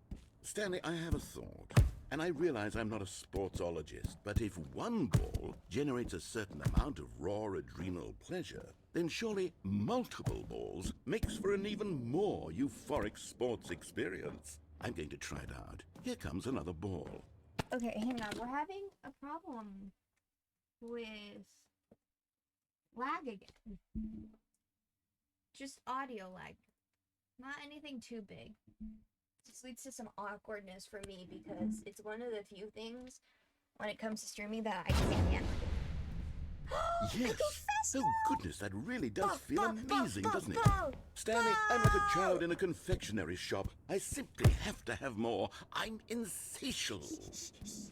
Stanley, I have a thought. And I realize I'm not a sportsologist, but if one ball generates a certain amount of raw adrenal pleasure, then surely multiple balls makes for an even more euphoric sports experience. I'm going to try it out. Here comes another ball. Okay, hang on. We're having a problem with lag again. Just audio lag. Not anything too big. This leads to some awkwardness for me because it's one of the few things when it comes to streaming that I can't handle. Yes. Confess! Oh, goodness, that really does feel amazing, doesn't it? Bow. Stanley, I'm like a child in a confectionery shop. I simply have to have more. I'm insatiable.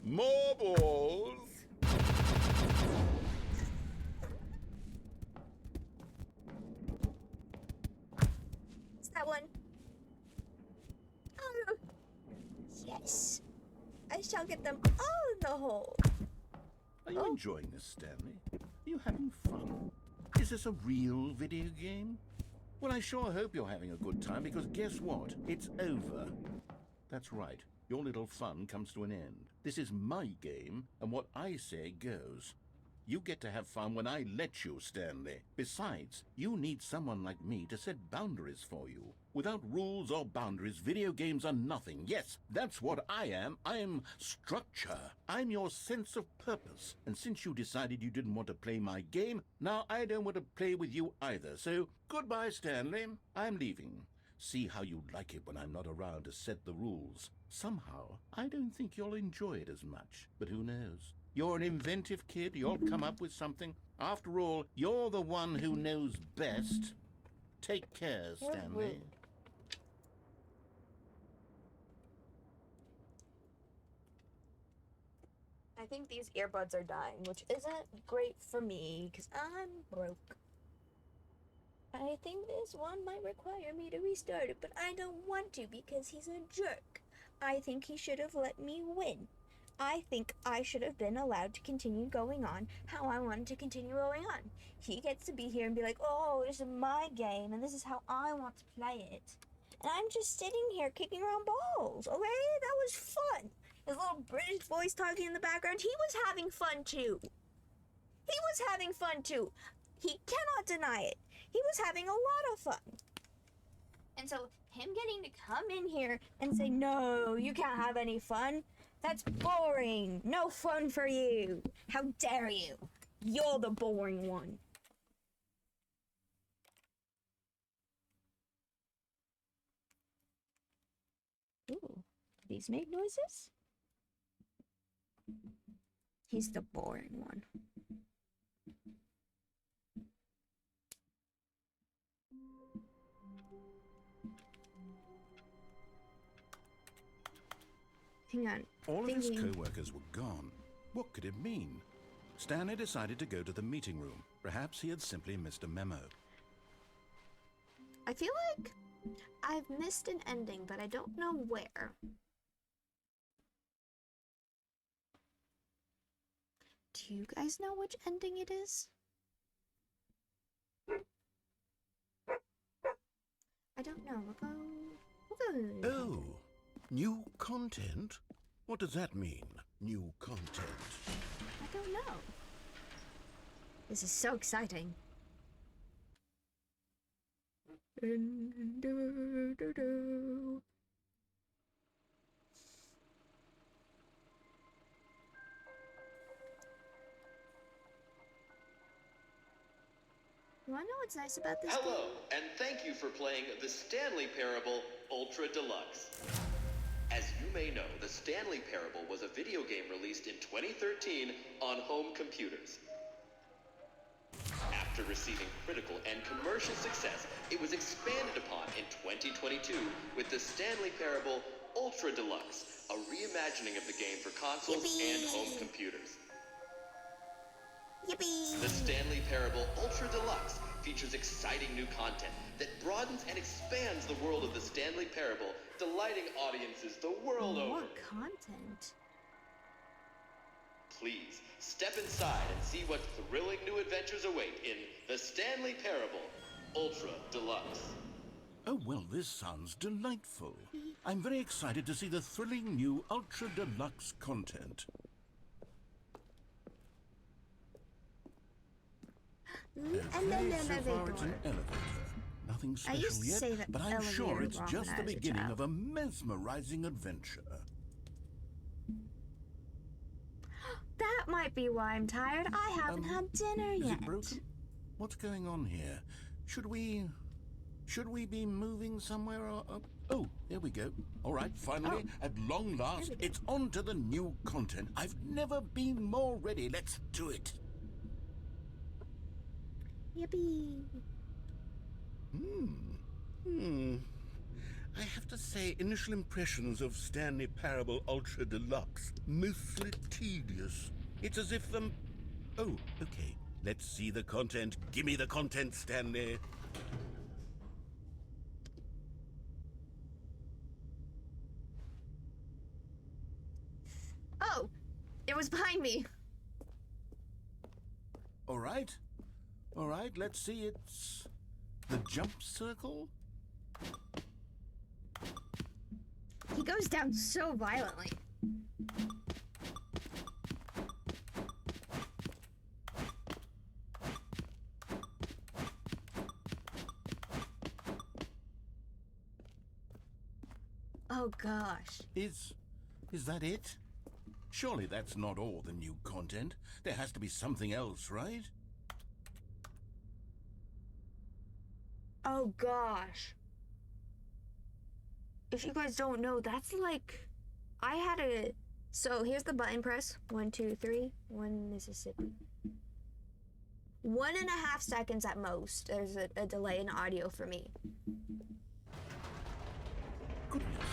More balls. It's that one. Oh, yes. I shall get them all in the hole. Are you enjoying this, Stanley? Are you having fun? Is this a real video game? Well, I sure hope you're having a good time, because guess what? It's over. That's right. Your little fun comes to an end. This is my game, and what I say goes. You get to have fun when I let you, Stanley. Besides, you need someone like me to set boundaries for you. Without rules or boundaries, video games are nothing. Yes, that's what I am. I'm structure. I'm your sense of purpose. And since you decided you didn't want to play my game, now I don't want to play with you either. So, goodbye, Stanley. I'm leaving. See how you like it when I'm not around to set the rules. Somehow, I don't think you'll enjoy it as much. But who knows? You're an inventive kid. You'll come up with something. After all, you're the one who knows best. Take care, Stanley. I think these earbuds are dying, which isn't great for me because I'm broke. I think this one might require me to restart it, but I don't want to because he's a jerk. I think he should have let me win. I think I should have been allowed to continue going on how I wanted to continue going on. He gets to be here and be like, oh, this is my game and this is how I want to play it. And I'm just sitting here kicking around balls, okay? That was fun. His little British voice talking in the background, he was having fun too. He was having fun too. He cannot deny it. He was having a lot of fun. And so him getting to come in here and say, no, you can't have any fun. That's boring. No fun for you. How dare you? You're the boring one. Ooh, these make noises? He's the boring one. Hang on. All of his co-workers were gone. What could it mean? Stanley decided to go to the meeting room. Perhaps he had simply missed a memo. I feel like I've missed an ending, but I don't know where. Do you guys know which ending it is? I don't know. We'll go. Oh, new content? What does that mean, new content? I don't know. This is so exciting. You wanna know what's nice about this game? Hello, and thank you for playing the Stanley Parable Ultra Deluxe. As you may know, the Stanley Parable was a video game released in 2013 on home computers. After receiving critical and commercial success, it was expanded upon in 2022 with the Stanley Parable Ultra Deluxe, a reimagining of the game for consoles and home computers. Yippee! The Stanley Parable Ultra Deluxe features exciting new content that broadens and expands the world of the Stanley Parable, delighting audiences the world over. More content. Please, step inside and see what thrilling new adventures await in the Stanley Parable Ultra Deluxe. Oh, well, this sounds delightful. I'm very excited to see the thrilling new Ultra Deluxe content. And then So far it's elevator. an elevator. Now nothing I special used to yet, say that but I'm elevator sure it's wrong just when the I was a beginning child. of a mesmerizing adventure. That might be why I'm tired. I haven't had dinner Is yet. it broken? What's going on here? Should we be moving somewhere or oh, there we go. All right, finally, at long last, There we go. it's on to the new content. I've never been more ready. Let's do it. Yippee. I have to say, initial impressions of Stanley Parable Ultra Deluxe, mostly tedious. It's as if oh, okay. Let's see the content. Gimme the content, Stanley. Oh, it was behind me. All right, let's see. It's the jump circle. He goes down so violently. Oh gosh. Is that it? Surely that's not all the new content. There has to be something else, right? Oh gosh. If you guys don't know, that's like, I had a, so here's the button press. 1, 2, 3, 1 Mississippi. 1.5 seconds at most. There's a delay in audio for me. Goodness,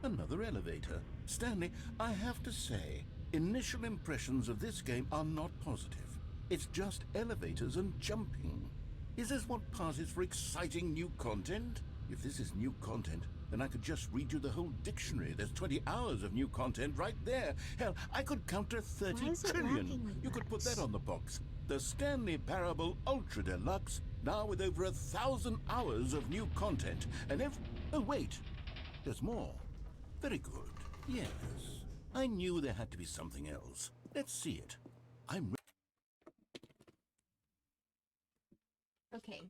another elevator. Stanley, I have to say, initial impressions of this game are not positive. It's just elevators and jumping. Is this what passes for exciting new content? If this is new content, then I could just read you the whole dictionary. There's 20 hours of new content right there. Hell, I could counter Why 30 is it trillion. lagging like You could that? put that on the box. The Stanley Parable Ultra Deluxe, now with over 1,000 hours of new content. And oh wait, there's more. Very good. Yes, I knew there had to be something else. Let's see it. Okay,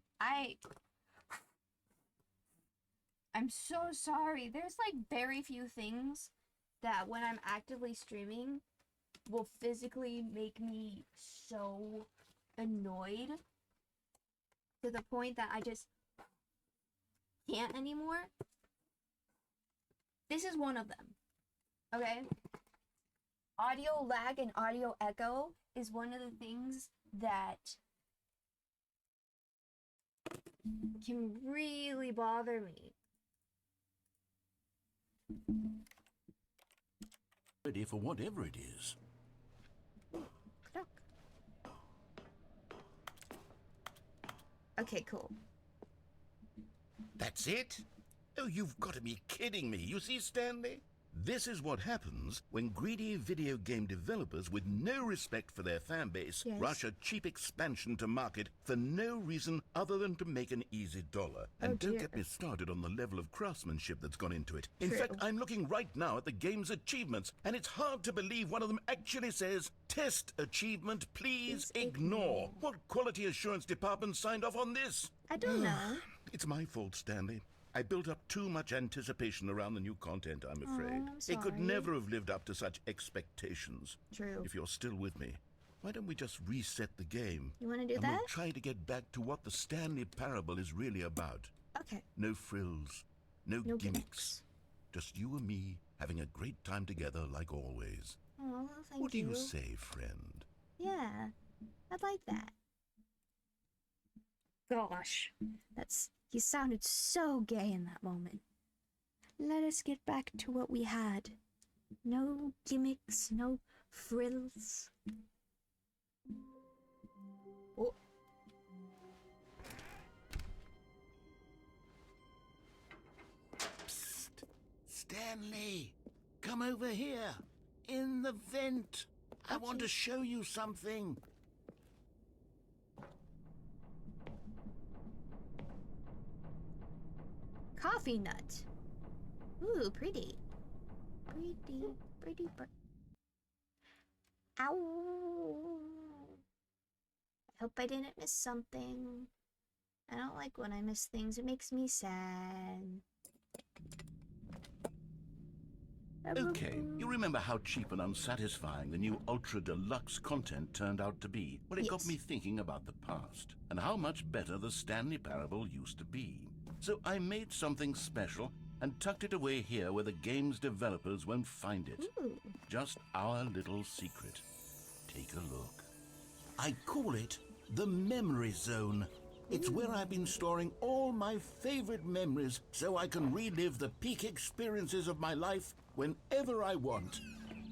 I'm so sorry. There's like very few things that when I'm actively streaming will physically make me so annoyed to the point that I just can't anymore. This is one of them. Okay? Audio lag and audio echo is one of the things that can really bother me. Ready for whatever it is. Okay, cool. That's it? Oh, you've got to be kidding me. You see, Stanley? This is what happens when greedy video game developers with no respect for their fan base Yes. rush a cheap expansion to market for no reason other than to make an easy dollar. And don't dear. get me started on the level of craftsmanship that's gone into it. In True. fact, I'm looking right now at the game's achievements, and it's hard to believe one of them actually says, "Test achievement, please Please ignore." ignore. What quality assurance department signed off on this? I don't know. It's my fault, Stanley. I built up too much anticipation around the new content, I'm afraid. I'm It could sorry. never have lived up to such expectations. True. If you're still with me, why don't we just reset the game? You want to do and that? we'll try to get back to what the Stanley Parable is really about. Okay. No frills, no No gimmicks. gimmicks. Just you and me having a great time together like always. Oh, thank What do you say, friend? Yeah, I'd like that. Gosh, he sounded so gay in that moment. Let us get back to what we had. No gimmicks, no frills. Oh. Psst! Stanley! Come over here! In the vent! I want to show you something! Coffee nut. Ooh, pretty. Pretty. Ow. I hope I didn't miss something. I don't like when I miss things. It makes me sad. Okay, you remember how cheap and unsatisfying the new Ultra Deluxe content turned out to be? Well, it got Yes. me thinking about the past and how much better the Stanley Parable used to be. So I made something special and tucked it away here where the game's developers won't find it. Ooh. Just our little secret. Take a look. I call it the Memory Zone. It's where I've been storing all my favorite memories so I can relive the peak experiences of my life whenever I want.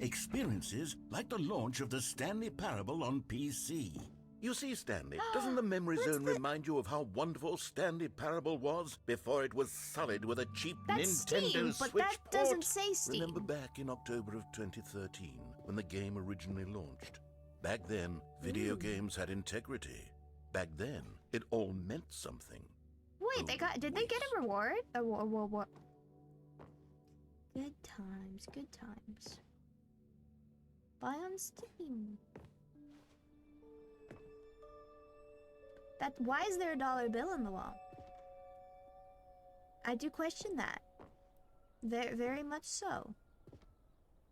Experiences like the launch of the Stanley Parable on PC. You see, Stanley, doesn't the Memory Zone remind you of how wonderful Stanley Parable was before it was sullied with a cheap That's Nintendo Steam, Switch but that doesn't port? say Steam. Remember back in October of 2013 when the game originally launched? Back then, video games had integrity. Back then, it all meant something. Wait, did they get a reward? What? Good times, good times. Buy on Steam. Why is there a dollar bill on the wall? I do question that. Very, very much so.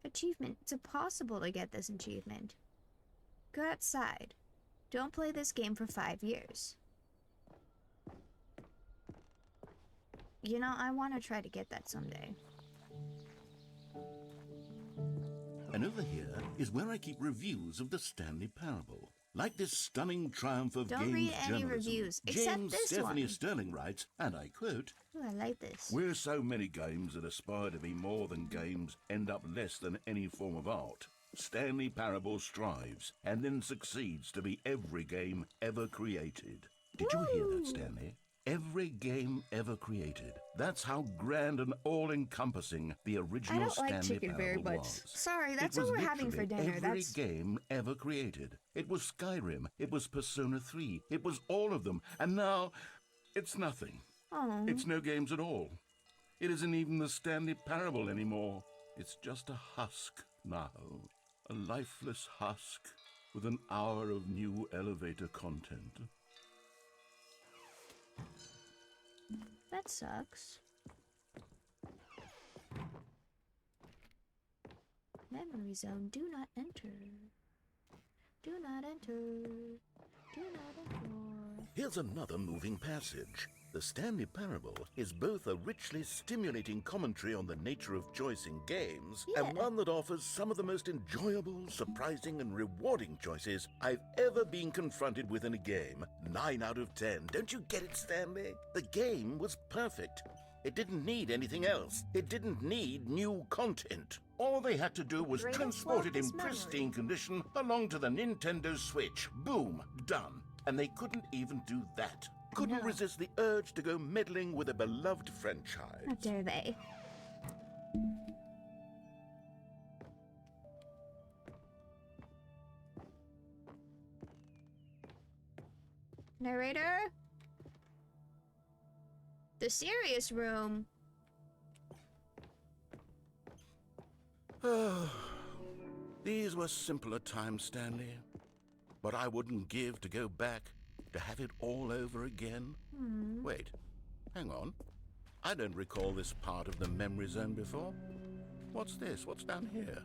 Achievement. It's impossible to get this achievement. Go outside. Don't play this game for 5 years. You know, I want to try to get that someday. And over here is where I keep reviews of the Stanley Parable. Like this stunning triumph of Don't games read any journalism. reviews, except James this Stephanie one. Sterling writes, and I quote, Ooh, I like this. "Where so many games that aspire to be more than games end up less than any form of art, Stanley Parable strives and then succeeds to be every game ever created." Did you hear that, Stanley? Every game ever created. That's how grand and all-encompassing the I original don't like Stanley chicken very Parable much. was. Sorry, It that's was what we're having for literally dinner. every That's game ever created. It was Skyrim. It was Persona 3. It was all of them. And now, it's nothing. oh. It's no games at all. It isn't even the Stanley Parable anymore. It's just a husk now. A lifeless husk with an hour of new elevator content. That sucks. Memory zone. Do not enter. Do not enter. Do not enter. Here's another moving passage. The Stanley Parable is both a richly stimulating commentary on the nature of choice in games and Yeah. one that offers some of the most enjoyable, surprising, and rewarding choices I've ever been confronted with in a game. 9 out of 10. Don't you get it, Stanley? The game was perfect. It didn't need anything else. It didn't need new content. All they had to do was Greatest transport it in love is memory. pristine condition along to the Nintendo Switch. Boom, done. And they couldn't even do that. Couldn't No. resist the urge to go meddling with a beloved franchise. How dare they? Narrator? The serious room. These were simpler times, Stanley. But I wouldn't give to go back to have it all over again. Wait, hang on. I don't recall this part of the memory zone before. What's this? What's down here?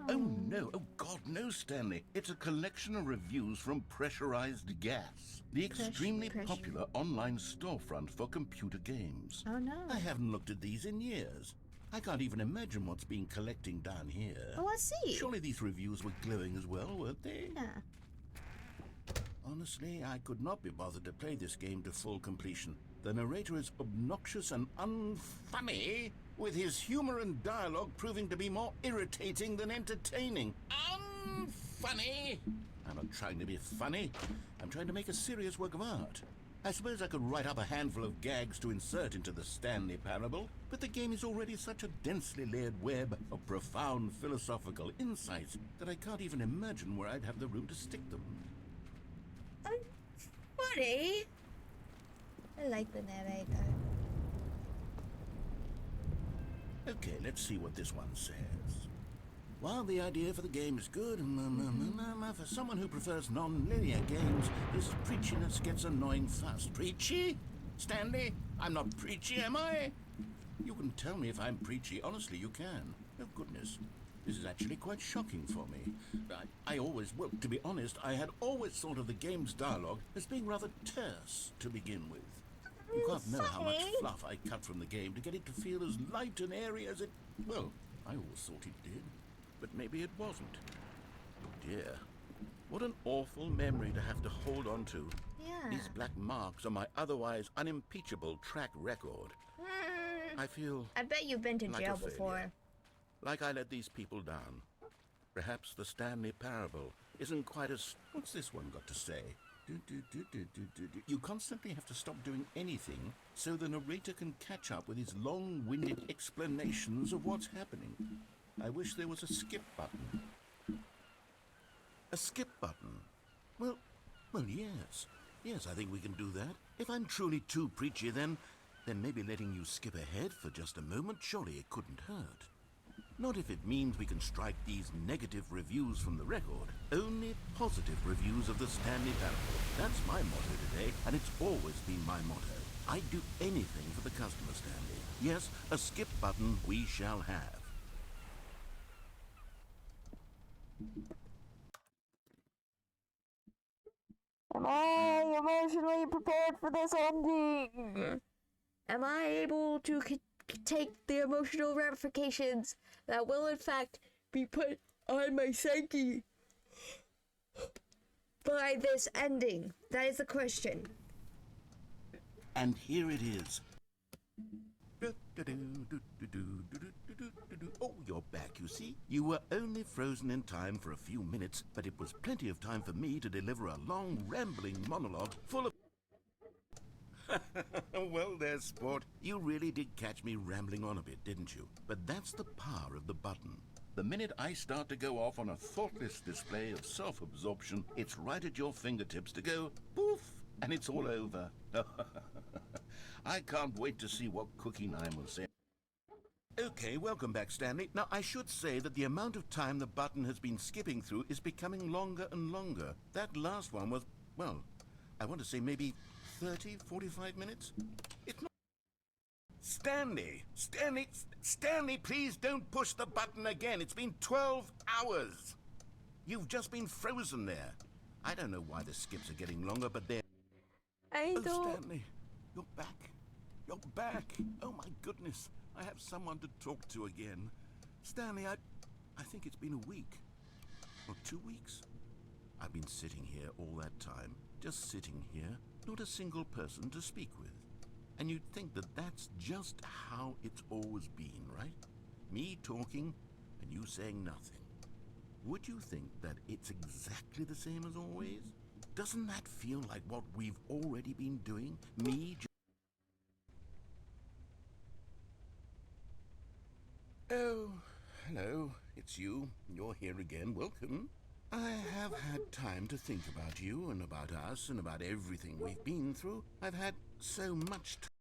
Oh no, oh God, no, Stanley. It's a collection of reviews from Pressurized Gas, the extremely Pressure. popular online storefront for computer games. Oh no. I haven't looked at these in years. I can't even imagine what's been collecting down here. Well, let's see. Surely these reviews were glowing as well, weren't they? Yeah. Honestly, I could not be bothered to play this game to full completion. The narrator is obnoxious and unfunny, with his humor and dialogue proving to be more irritating than entertaining. Unfunny! I'm not trying to be funny. I'm trying to make a serious work of art. I suppose I could write up a handful of gags to insert into the Stanley Parable, but the game is already such a densely layered web of profound philosophical insights that I can't even imagine where I'd have the room to stick them. Funny. I like the narrator. Okay, let's see what this one says. While the idea for the game is good, for someone who prefers non-linear games, this preachiness gets annoying fast. Preachy? Stanley? I'm not preachy, am I? You can tell me if I'm preachy. Honestly, you can. Oh, goodness. This is actually quite shocking for me. Well, to be honest, I had always thought of the game's dialogue as being rather terse to begin with. You can't know how much fluff I cut from the game to get it to feel as light and airy as it... Well, I always thought it did. But maybe it wasn't. Oh dear. What an awful memory to have to hold on to. Yeah. These black marks on my otherwise unimpeachable track record. I feel I bet you've been to like jail a failure. before. Like I let these people down. Perhaps the Stanley parable isn't quite as... What's this one got to say? You constantly have to stop doing anything so the narrator can catch up with his long-winded explanations of what's happening. I wish there was a skip button. A skip button? Well, yes. Yes, I think we can do that. If I'm truly too preachy, then maybe letting you skip ahead for just a moment, surely it couldn't hurt. Not if it means we can strike these negative reviews from the record. Only positive reviews of the Stanley parable. That's my motto today, and it's always been my motto. I'd do anything for the customer, Stanley. Yes, a skip button we shall have. Am I emotionally prepared for this ending? Am I able to take the emotional ramifications that will in fact be put on my psyche by this ending? That is the question. And here it is. Oh, you're back, you see. You were only frozen in time for a few minutes, but it was plenty of time for me to deliver a long, rambling monologue full of... Well, there, sport. You really did catch me rambling on a bit, didn't you? But that's the power of the button. The minute I start to go off on a thoughtless display of self-absorption, it's right at your fingertips to go poof, and it's all over. I can't wait to see what Cookie Nine will say. Okay, welcome back, Stanley. Now, I should say that the amount of time the button has been skipping through is becoming longer and longer. That last one was, well, I want to say maybe 30, 45 minutes? It's not... Stanley, please don't push the button again. It's been 12 hours. You've just been frozen there. I don't know why the skips are getting longer, but they're... I don't... Stanley, you're back. You're back. Oh, my goodness. I have someone to talk to again. Stanley, I think it's been a week. Or 2 weeks. I've been sitting here all that time. Just sitting here. Not a single person to speak with. And you'd think that that's just how it's always been, right? Me talking and you saying nothing. Would you think that it's exactly the same as always? Doesn't that feel like what we've already been doing? Me just... Oh, hello. It's you. You're here again. Welcome. I have had time to think about you and about us and about everything we've been through. I've had so much time.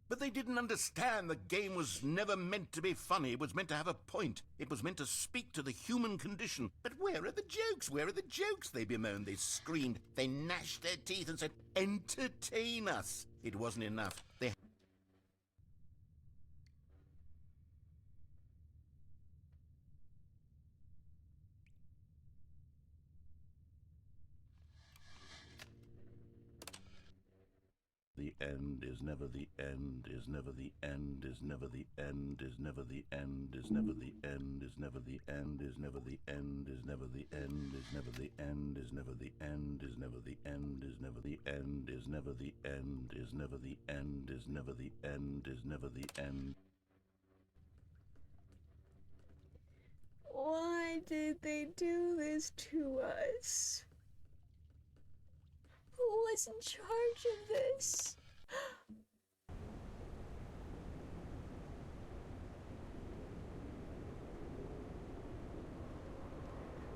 But they didn't understand the game was never meant to be funny. It was meant to have a point. It was meant to speak to the human condition. But where are the jokes? Where are the jokes? They bemoaned, they screamed, they gnashed their teeth and said, entertain us. It wasn't enough. They... The end is never the end, is never the end, is never the end, is never the end, is never the end, is never the end, is never the end, is never the end, is never the end, is never the end, is never the end, is never the end, is never the end, is never the end, is never the end, is never the end. Why did they do this to us? Who was in charge of this?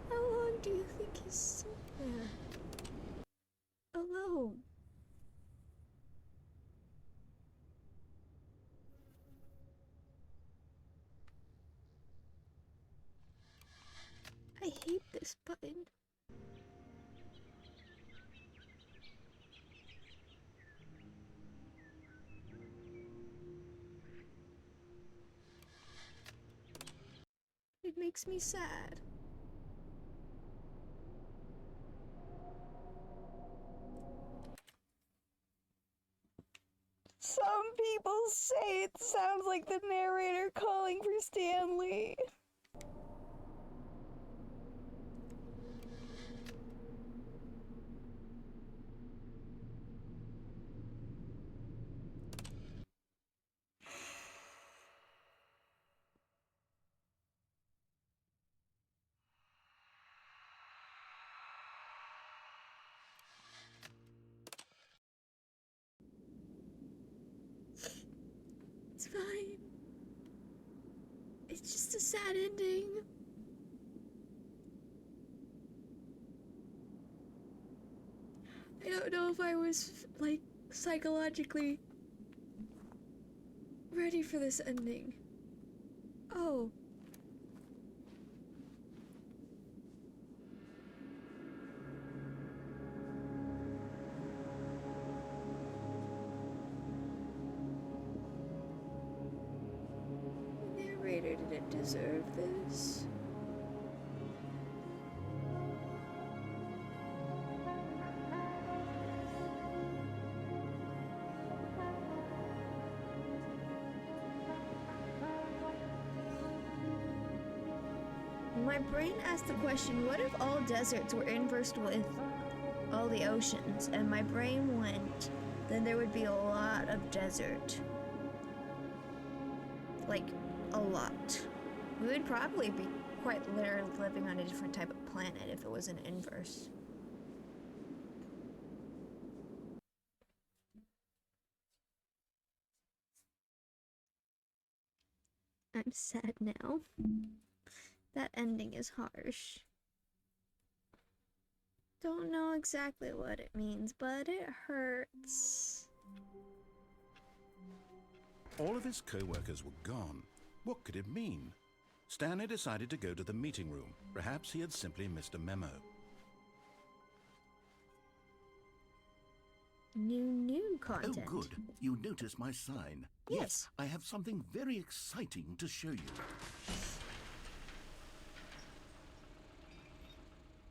How long do you think he's sitting there? Alone? I hate this button. It makes me sad. Some people say it sounds like the narrator calling for Stanley. It's fine. It's just a sad ending. I don't know if I was, like, psychologically ready for this ending. Oh. The narrator didn't deserve this. My brain asked the question, what if all deserts were inversed with all the oceans? And my brain went, then there would be a lot of desert. Like, a lot. We would probably be quite literally living on a different type of planet if it was an inverse. I'm sad now. That ending is harsh. Don't know exactly what it means, but it hurts. All of his co-workers were gone. What could it mean? Stanley decided to go to the meeting room. Perhaps he had simply missed a memo. New content. Oh, good. You noticed my sign. Yes. I have something very exciting to show you.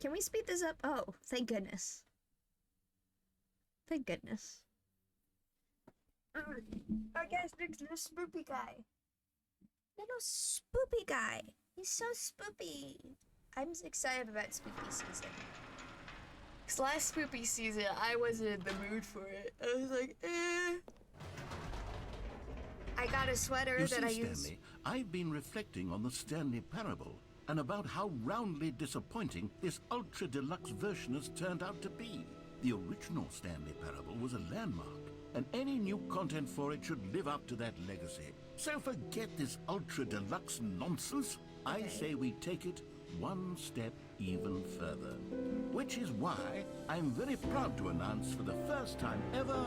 Can we speed this up? Oh, thank goodness. Thank goodness. Our guest next to the spoopy guy. Little spoopy guy. He's so spoopy. I'm excited about spoopy season. Cause last spoopy season, I wasn't in the mood for it. I was like, eh. I got a sweater You that see, I used. Stanley, I've been reflecting on the Stanley parable and about how roundly disappointing this ultra deluxe version has turned out to be. The original Stanley parable was a landmark, and any new content for it should live up to that legacy. So forget this ultra deluxe nonsense. I say we take it one step even further. Which is why I'm very proud to announce for the first time ever,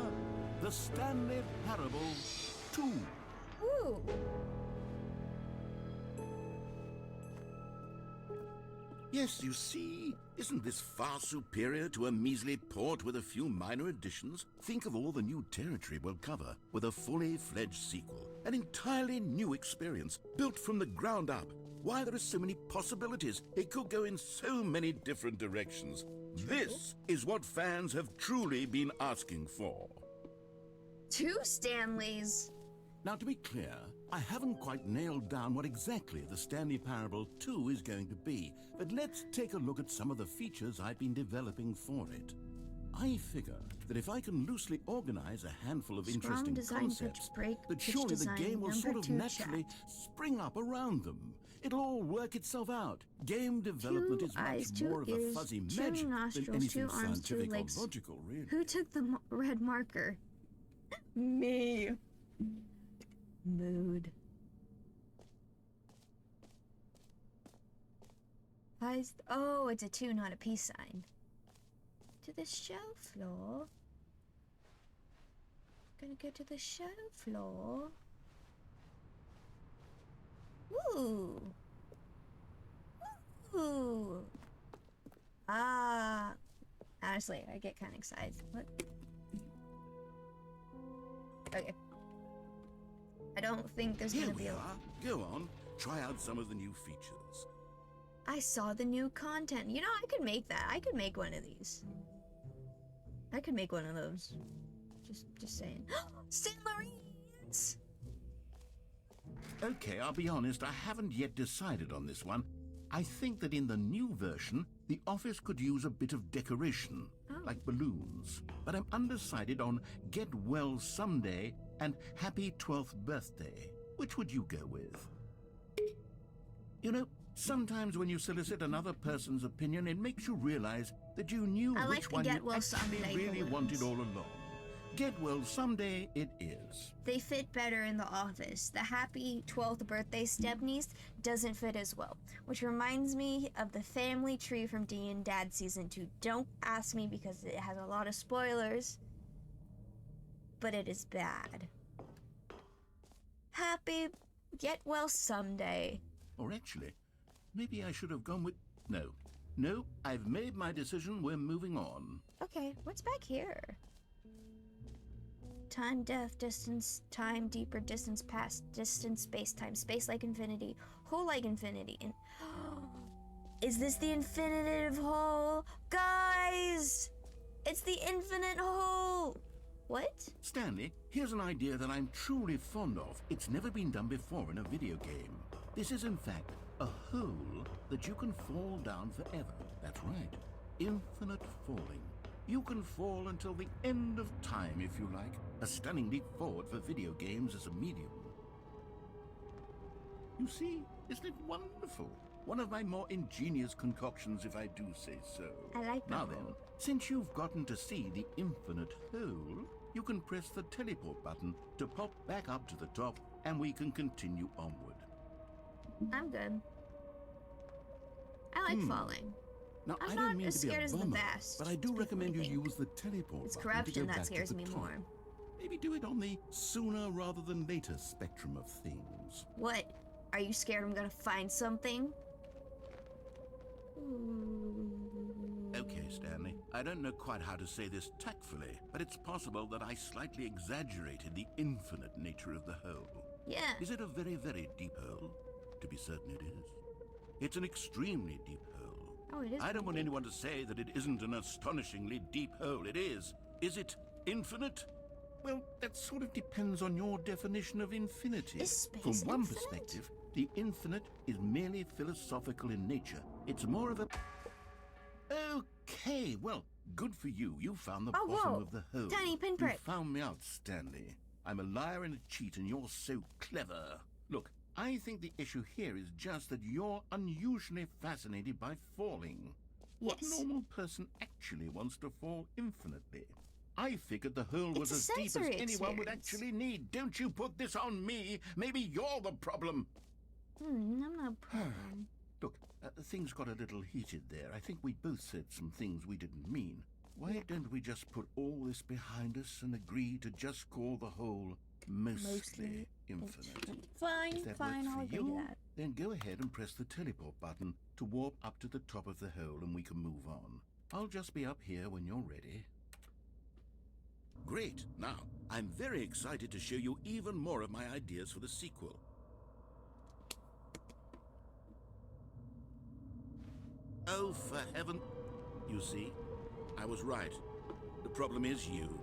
the Stanley Parable 2. Ooh. Yes, you see, isn't this far superior to a measly port with a few minor additions? Think of all the new territory we'll cover with a fully fledged sequel. An entirely new experience, built from the ground up. Why, there are so many possibilities. It could go in so many different directions. This is what fans have truly been asking for. 2 Stanleys. Now, to be clear, I haven't quite nailed down what exactly the Stanley Parable 2 is going to be, but let's take a look at some of the features I've been developing for it. I figure that if I can loosely organize a handful of interesting design concepts, pitch break, that pitch surely the design, game will sort number of 2 naturally chat. spring up around them. It'll all work itself out. Game development 2 is much eyes, more 2 of a ears, fuzzy 2 magic than nostrils, anything 2 arms, 2 scientific or legs. logical, really. Who took the red marker? Me. Mood. Oh, it's a 2, not a peace sign. To the show floor. Gonna go to the show floor. Ooh. Ooh. Ah. Honestly, I get kind of excited. What? Okay. I don't think there's Here gonna we be a... are. Go on. Try out some of the new features. I saw the new content. You know, I could make that. I could make one of these. I could make one of those. Just saying. Stanley! Okay, I'll be honest, I haven't yet decided on this one. I think that in the new version, the office could use a bit of decoration, like balloons. But I'm undecided on Get Well Someday and Happy 12th Birthday. Which would you go with? You know, sometimes when you solicit another person's opinion, it makes you realize that you knew I like which the one Get you Well actually Someday really balloons. wanted all along. Get Well Someday it is. They fit better in the office. The Happy 12th Birthday Stebnies doesn't fit as well, which reminds me of the family tree from D and Dad Season 2. Don't ask me because it has a lot of spoilers, but it is bad. Happy Get Well Someday. Or actually, maybe I should have gone with... No, I've made my decision. We're moving on. Okay, what's back here? Time, depth, distance, time, deeper, distance, past, distance, space, time, space like infinity, whole like infinity. And is this the infinitive whole? Guys! It's the infinite whole! What? Stanley, here's an idea that I'm truly fond of. It's never been done before in a video game. This is, in fact, a hole that you can fall down forever. That's right. Infinite falling. You can fall until the end of time, if you like. A stunning leap forward for video games as a medium. You see, isn't it wonderful? One of my more ingenious concoctions, if I do say so. I like Now that then, hole. since you've gotten to see the infinite hole, you can press the teleport button to pop back up to the top, and we can continue onward. I'm good. I like falling. Now, I'm I not don't mean as to be scared a as the bummer, best, but I do to be recommend you frank. use the teleport It's button to corruption go that back to scares the me top. more. Maybe do it on the sooner rather than later spectrum of things. What? Are you scared I'm gonna find something? Okay, Stanley. I don't know quite how to say this tactfully, but it's possible that I slightly exaggerated the infinite nature of the hole. Yeah. Is it a very, very deep hole? To be certain it is. It's an extremely deep hole. Oh, it is. I don't want pretty anyone to say that it isn't an astonishingly deep hole. It is. Is it infinite? Well, that sort of depends on your definition of infinity. Is space From one infinite? perspective, the infinite is merely philosophical in nature. It's more of a... Okay, well, good for you. You found the Oh, bottom whoa. of the hole. Tiny pinprick. You found me out, Stanley. I'm a liar and a cheat, and you're so clever. Look, I think the issue here is just that you're unusually fascinated by falling. What Yes. normal person actually wants to fall infinitely? I figured the hole was It's as a deep as sensory anyone would experience. actually need. Don't you put this on me. Maybe you're the problem. I'm not a problem. Look, things got a little heated there. I think we both said some things we didn't mean. Why don't we just put all this behind us and agree to just call the whole mostly infinite? Fine, If that fine, works I'll for agree you, to that. then go ahead and press the teleport button to warp up to the top of the hole and we can move on. I'll just be up here when you're ready. Great. Now, I'm very excited to show you even more of my ideas for the sequel. Oh, for heaven... You see, I was right. The problem is you.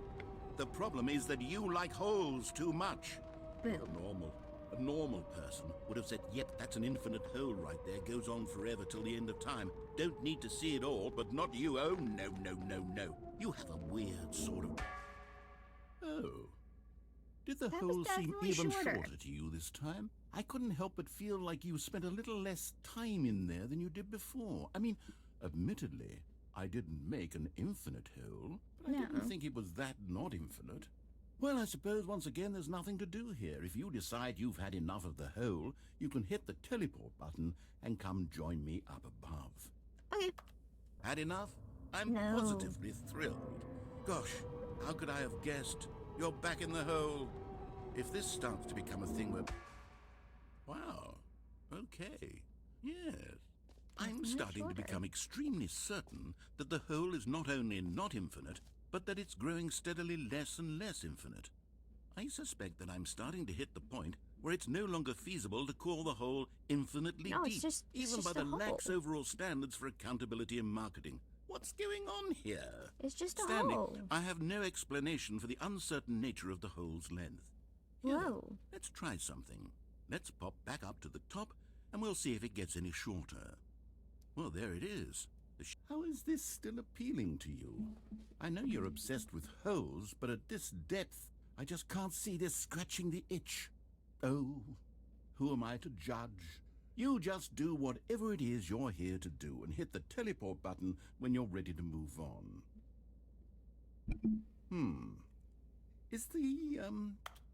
The problem is that you like holes too much. Boo. You're normal. A normal person would have said, yep, that's an infinite hole right there, goes on forever till the end of time. Don't need to see it all, but not you. Oh, no, no, no, no. You have a weird sort of... Oh. Did the That hole was seem definitely even shorter. shorter to you this time? I couldn't help but feel like you spent a little less time in there than you did before. I mean, admittedly, I didn't make an infinite hole, but I didn't think it was that not infinite. Well, I suppose once again there's nothing to do here. If you decide you've had enough of the hole, you can hit the teleport button and come join me up above. Okay. Had enough? I'm No. positively thrilled. Gosh, how could I have guessed? You're back in the hole. If this starts to become a thing where... Wow. Okay. Yes. I'm starting to become extremely certain that the hole is not only not infinite, but that it's growing steadily less and less infinite. I suspect that I'm starting to hit the point where it's no longer feasible to call the hole infinitely No, deep, it's just even by a the hole. lax overall standards for accountability in marketing. What's going on here? It's just a Stanley, hole. I have no explanation for the uncertain nature of the hole's length. Here, Whoa. let's try something. Let's pop back up to the top, and we'll see if it gets any shorter. Well, there it is. How is this still appealing to you? I know you're obsessed with holes, but at this depth, I just can't see this scratching the itch. Oh, who am I to judge? You just do whatever it is you're here to do and hit the teleport button when you're ready to move on. Is the,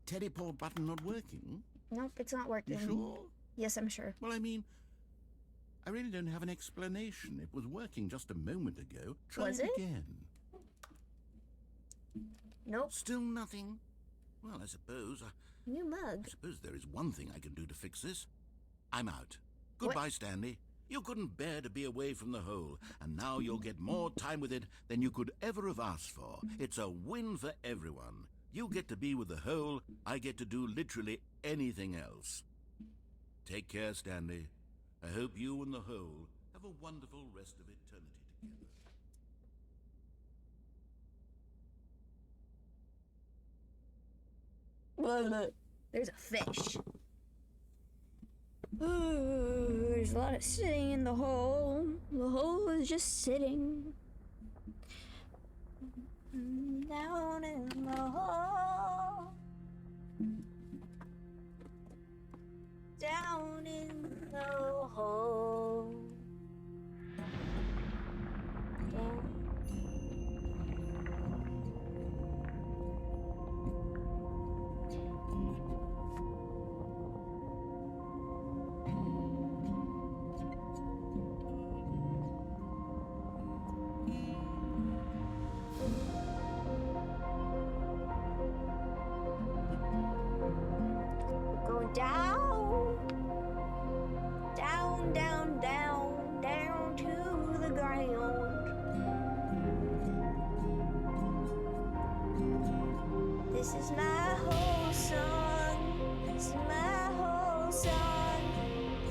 teleport button not working? Nope, it's not You working. sure? Yes, I'm sure. Well, I mean, I really don't have an explanation. It was working just a moment ago. Try Was it it? again. Nope. Still nothing? Well, I suppose New mug. there is one thing I can do to fix this. I'm out. Goodbye, Stanley. You couldn't bear to be away from the hole, and now you'll get more time with it than you could ever have asked for. It's a win for everyone. You get to be with the hole, I get to do literally anything else. Take care, Stanley. I hope you and the hole have a wonderful rest of eternity together. There's a fish. Ooh, there's a lot of sitting in the hole. The hole is just sitting. Down in the hole. Down in the hole. Go down, down, down, down, down to the ground. This is my whole song. This is my whole song.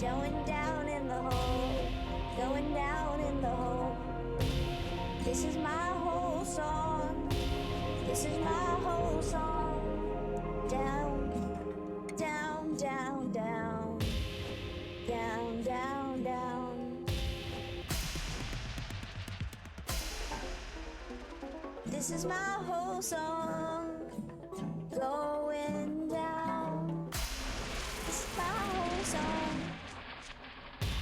Going down in the hole. Going down in the hole. This is my whole song. This is my whole song. Down, down, down, down. Down, down, down. This is my whole song. Going down. This is my whole song.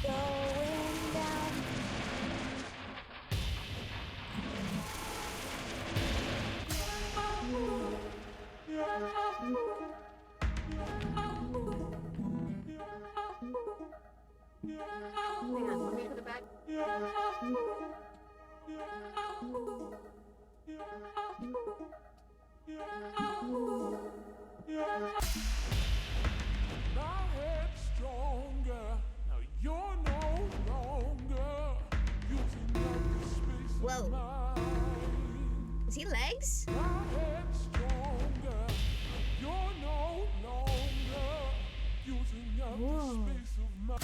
Going down. My head's stronger. Now you're no longer using up the space Whoa. of mine. Is he legs? My head's stronger. You're no longer using up the space of mine.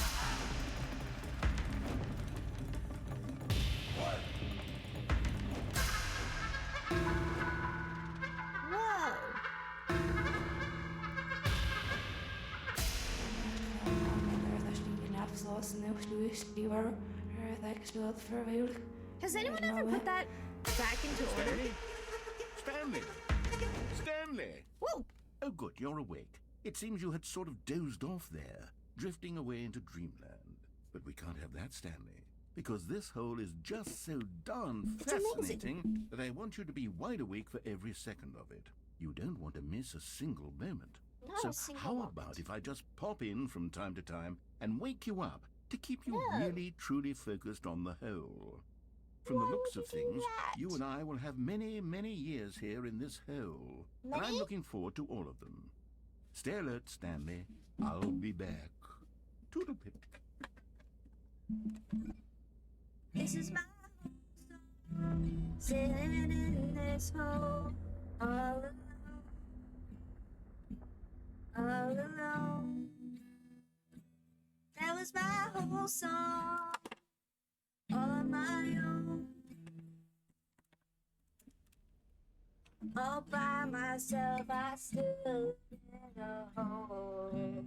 Whoa. Has anyone ever put that back into order? Stanley! Stanley! Whoa! Oh, good, you're awake. It seems you had sort of dozed off there, drifting away into dreamland. But we can't have that, Stanley, because this hole is just so darn fascinating that I want you to be wide awake for every second of it. You don't want to miss a single moment. Not a So single how moment. about if I just pop in from time to time and wake you up to keep you No. really, truly focused on the hole? From the Why looks would of you do things, that? you and I will have many, many years here in this hole. And I'm Many? looking forward to all of them. Stay alert, Stanley. I'll be back. Toodle pip. This is my home, sitting in this hole, all alone, all alone. That was my whole song, all on my own, all by myself. I stood in a hole.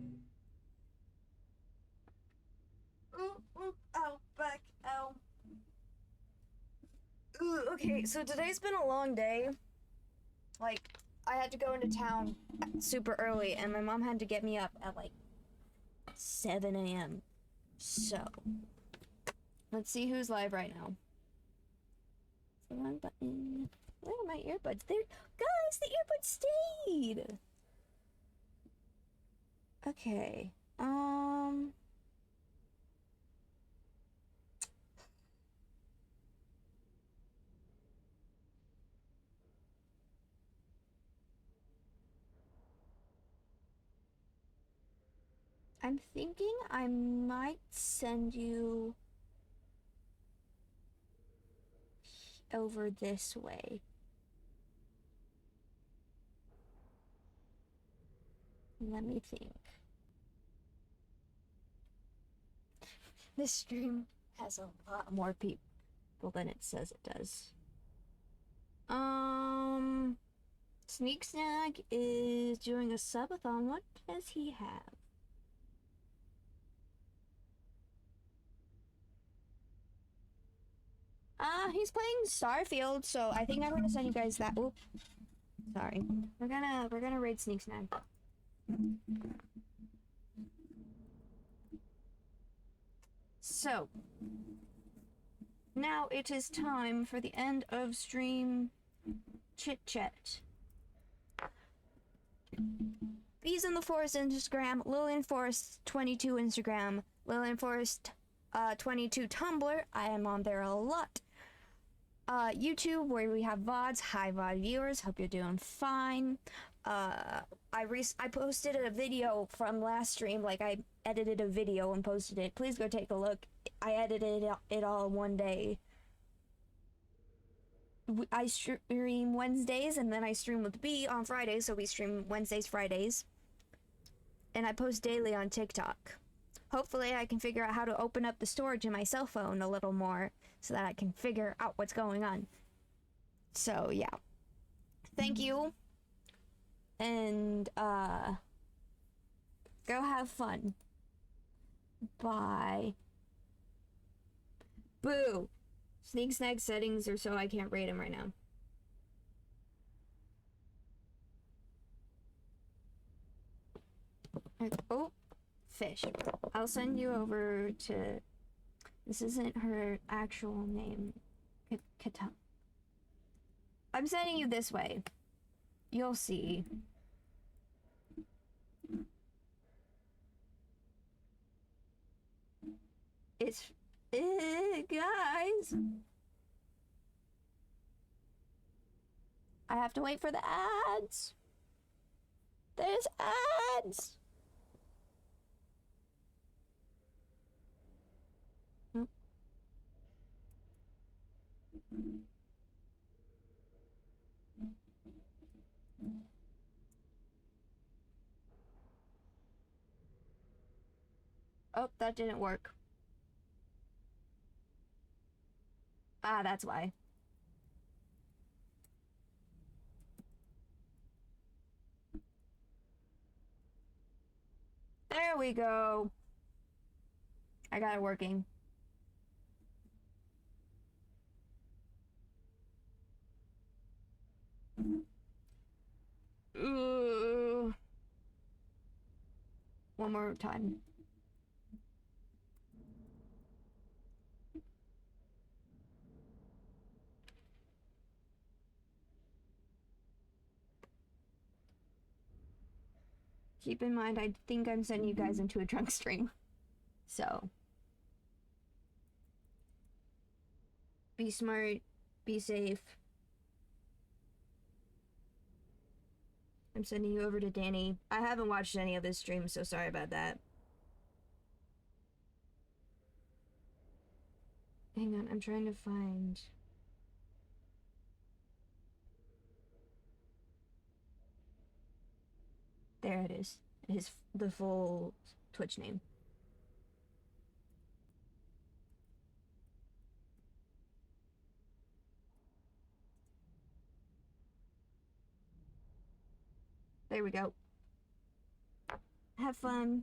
Ooh, ooh, ow, back, ow. Ooh, okay, so today's been a long day. Like, I had to go into town super early, and my mom had to get me up at like 7 a.m. So, let's see who's live right now. The wrong button. Where are my earbuds? There, guys, the earbuds stayed. Okay. I'm thinking I might send you over this way. Let me think. This stream has a lot more people than it says it does. Sneak Snack is doing a subathon. What does he have? He's playing Starfield, so I think I'm gonna send you guys that. Oop. Sorry. We're gonna raid Sneak Snack. So now it is time for the end of stream chit chat. Bees in the Forest Instagram, Lillian Forest 22 Instagram, Lillian Forest 22 Tumblr. I am on there a lot. YouTube, where we have VODs. Hi VOD viewers, hope you're doing fine. I posted a video from last stream, like I edited a video and posted it. Please go take a look. I edited it all in one day. I stream Wednesdays, and then I stream with B on Fridays, so we stream Wednesdays, Fridays. And I post daily on TikTok. Hopefully I can figure out how to open up the storage in my cell phone a little more so that I can figure out what's going on. So, yeah. Thank you. And, go have fun. Bye. Boo! Sneak Snack settings are so I can't rate him right now. Oh, fish. I'll send you over to... This isn't her actual name. Kata. I'm sending you this way. You'll see. It's... guys! I have to wait for the ads. There's ads! Oh, that didn't work. Ah, that's why. There we go. I got it working. One more time. Keep in mind, I think I'm sending you guys into a drunk stream. So. Be smart. Be safe. I'm sending you over to Danny. I haven't watched any of his streams, so sorry about that. Hang on, I'm trying to find... There it is. The full Twitch name. There we go. Have fun.